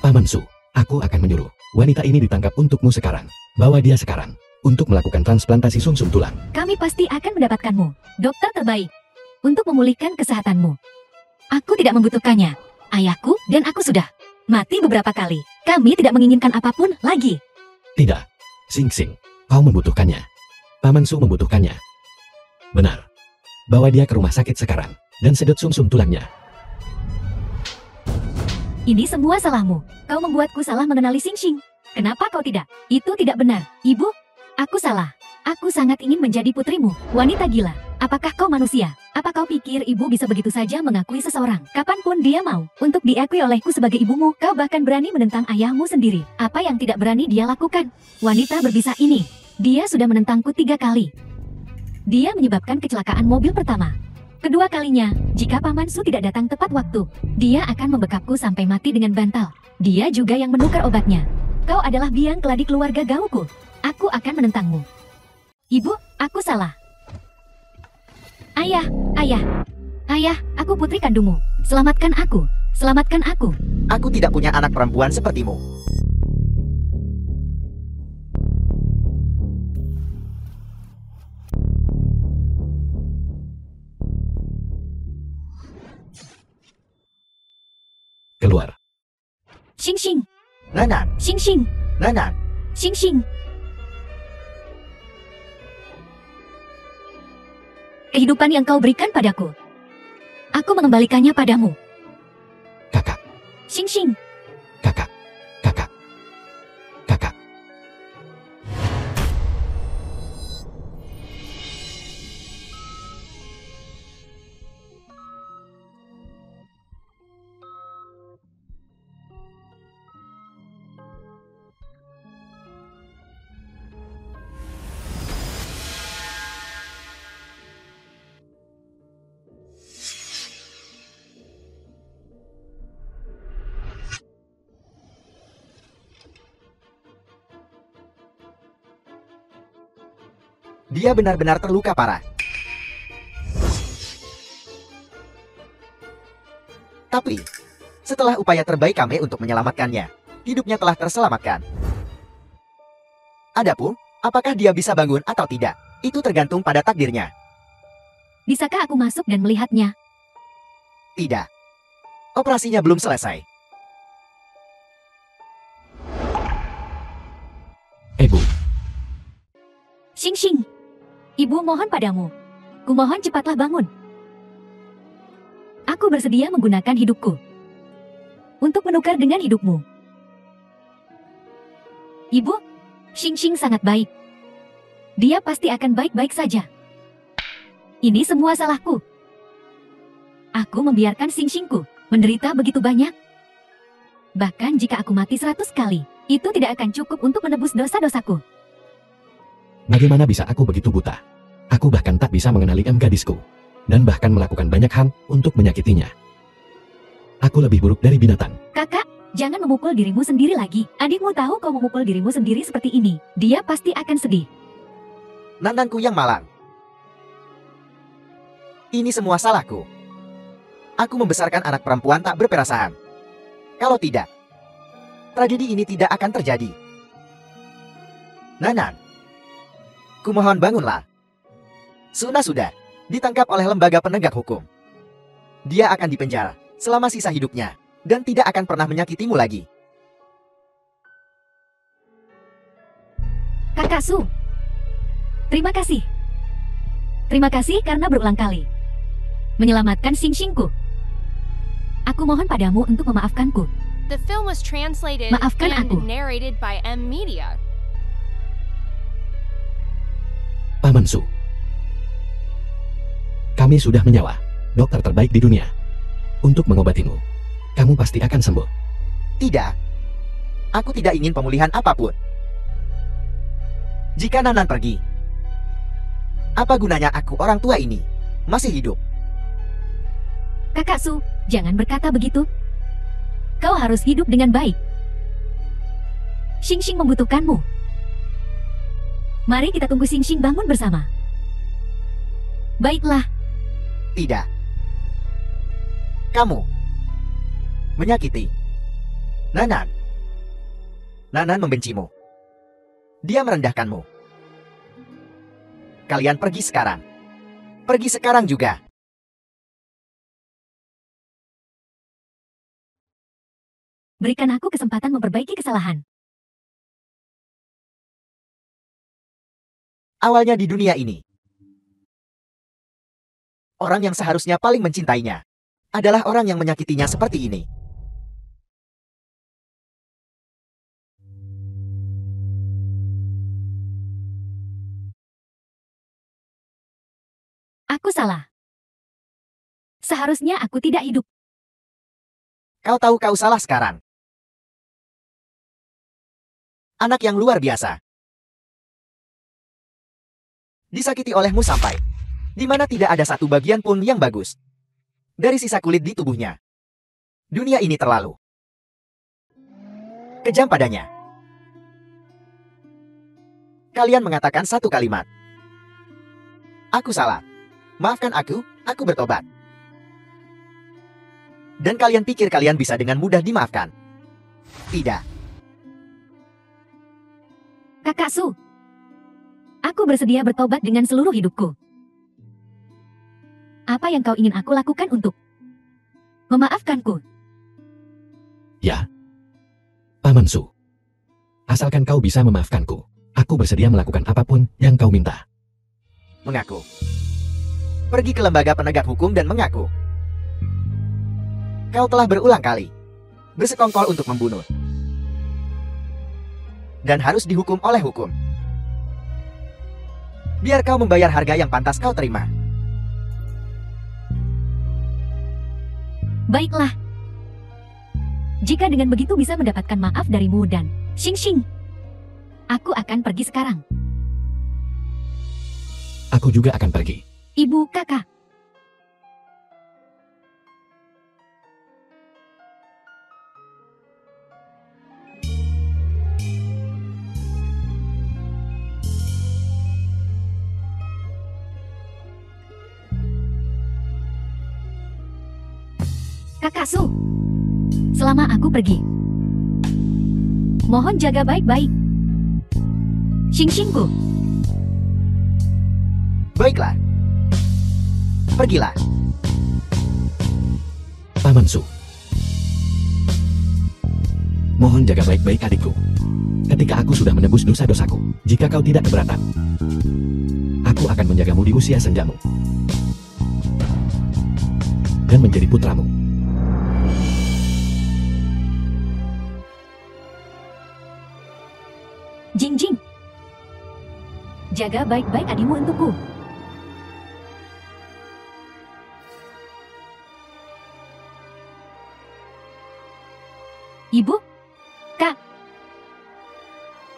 Paman Su, aku akan menyuruh wanita ini ditangkap untukmu sekarang. Bawa dia sekarang untuk melakukan transplantasi sumsum tulang. Kami pasti akan mendapatkanmu, dokter terbaik, untuk memulihkan kesehatanmu. Aku tidak membutuhkannya. Ayahku dan aku sudah mati beberapa kali. Kami tidak menginginkan apapun lagi. Tidak, Xing Xing, kau membutuhkannya. Paman Su membutuhkannya. Benar. Bawa dia ke rumah sakit sekarang. dan sedot sumsum tulangnya. Ini semua salahmu. Kau membuatku salah mengenali Xingxing. Kenapa kau tidak? Itu tidak benar. Ibu, aku salah. Aku sangat ingin menjadi putrimu, wanita gila. Apakah kau manusia? Apa kau pikir ibu bisa begitu saja mengakui seseorang? Kapanpun dia mau, untuk diakui olehku sebagai ibumu, kau bahkan berani menentang ayahmu sendiri. Apa yang tidak berani dia lakukan? Wanita berbisa ini, dia sudah menentangku 3 kali. Dia menyebabkan kecelakaan mobil pertama. Kedua kalinya, jika Paman Su tidak datang tepat waktu, dia akan membekapku sampai mati dengan bantal. Dia juga yang menukar obatnya. Kau adalah biang keladi keluarga Gauku. Aku akan menentangmu. Ibu, aku salah. Ayah, ayah, aku putri kandungmu. Selamatkan aku, selamatkan aku. Aku tidak punya anak perempuan sepertimu. Keluar. Xingxing, Nanan, Xingxing, Nanan. Xingxing. Kehidupan yang kau berikan padaku, aku mengembalikannya padamu. Kakak, Xingxing, kakak, kakak, kakak. Dia benar-benar terluka parah. Tapi, setelah upaya terbaik kami untuk menyelamatkannya, hidupnya telah terselamatkan. Adapun, apakah dia bisa bangun atau tidak, itu tergantung pada takdirnya. bisakah aku masuk dan melihatnya? Tidak. Operasinya belum selesai. Ibu, Xingxing, ibu mohon padamu. Kumohon cepatlah bangun. Aku bersedia menggunakan hidupku untuk menukar dengan hidupmu. Ibu, Xingxing sangat baik. Dia pasti akan baik-baik saja. Ini semua salahku. Aku membiarkan Xingxingku menderita begitu banyak. Bahkan jika aku mati 100 kali, itu tidak akan cukup untuk menebus dosa-dosaku. bagaimana bisa aku begitu buta? Aku bahkan tak bisa mengenali gadisku. Dan bahkan melakukan banyak hal untuk menyakitinya. Aku lebih buruk dari binatang. Kakak, jangan memukul dirimu sendiri lagi. Adikmu tahu kau memukul dirimu sendiri seperti ini. Dia pasti akan sedih. Nananku yang malang. Ini semua salahku. Aku membesarkan anak perempuan tak berperasaan. Kalau tidak, tragedi ini tidak akan terjadi. Nanan, kumohon bangunlah. Suna sudah ditangkap oleh lembaga penegak hukum. Dia akan dipenjara selama sisa hidupnya dan tidak akan pernah menyakitimu lagi. Kakak Su, terima kasih. Terima kasih karena berulang kali menyelamatkan Xingxingku. Aku mohon padamu untuk memaafkanku. The film was translated Maafkan and aku. narrated by M Media. Paman Su, kami sudah menyewa dokter terbaik di dunia untuk mengobatimu. Kamu pasti akan sembuh. Tidak. Aku tidak ingin pemulihan apapun. Jika Nanan pergi, apa gunanya aku orang tua ini masih hidup? Kakak Su, jangan berkata begitu. Kau harus hidup dengan baik. Xingxing membutuhkanmu. Mari kita tunggu Xingxing bangun bersama. Baiklah. Tidak. Kamu menyakiti Nanan. Nanan membencimu. Dia merendahkanmu. Kalian pergi sekarang. Pergi sekarang juga. Berikan aku kesempatan memperbaiki kesalahan. Awalnya di dunia ini, Orang yang seharusnya paling mencintainya adalah orang yang menyakitinya seperti ini. Aku salah. Seharusnya aku tidak hidup. Kau tahu kau salah sekarang. Anak yang luar biasa. Disakiti olehmu sampai di mana tidak ada satu bagian pun yang bagus dari sisa kulit di tubuhnya. Dunia ini terlalu kejam padanya. Kalian mengatakan satu kalimat. Aku salah. Maafkan aku bertobat. Dan kalian pikir kalian bisa dengan mudah dimaafkan? Tidak. Kakak Su, aku bersedia bertobat dengan seluruh hidupku. Apa yang kau ingin aku lakukan untuk memaafkanku? Ya. Paman Su. Asalkan kau bisa memaafkanku, aku bersedia melakukan apapun yang kau minta. Mengaku. Pergi ke lembaga penegak hukum dan mengaku. Kau telah berulang kali bersekongkol untuk membunuh. Dan harus dihukum oleh hukum. Biar kau membayar harga yang pantas kau terima. Baiklah. Jika dengan begitu bisa mendapatkan maaf darimu dan Xing Xing, aku akan pergi sekarang. Aku juga akan pergi. Ibu, kakak. Kakak Su, selama aku pergi, mohon jaga baik-baik Xing Xingku. Baiklah. Pergilah. Paman Su. Mohon jaga baik-baik adikku. Ketika aku sudah menebus dosa-dosaku, jika kau tidak keberatan, aku akan menjagamu di usia senjamu dan menjadi putramu. Jing Jing, jaga baik-baik adikmu untukku. Ibu, Kak,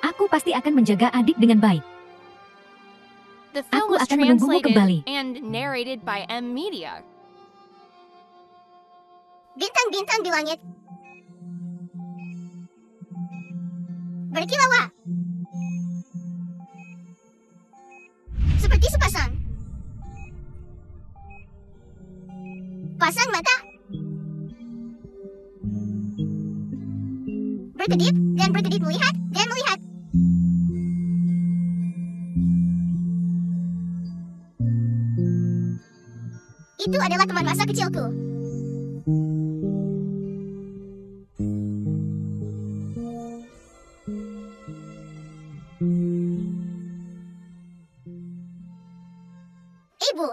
aku pasti akan menjaga adik dengan baik. The film Aku was akan menunggumu kembali. translated and narrated by M Media. Bintang-bintang di langit berkilauan seperti sepasang pasang mata berkedip dan berkedip, melihat dan melihat. Itu adalah teman masa kecilku. Ibu,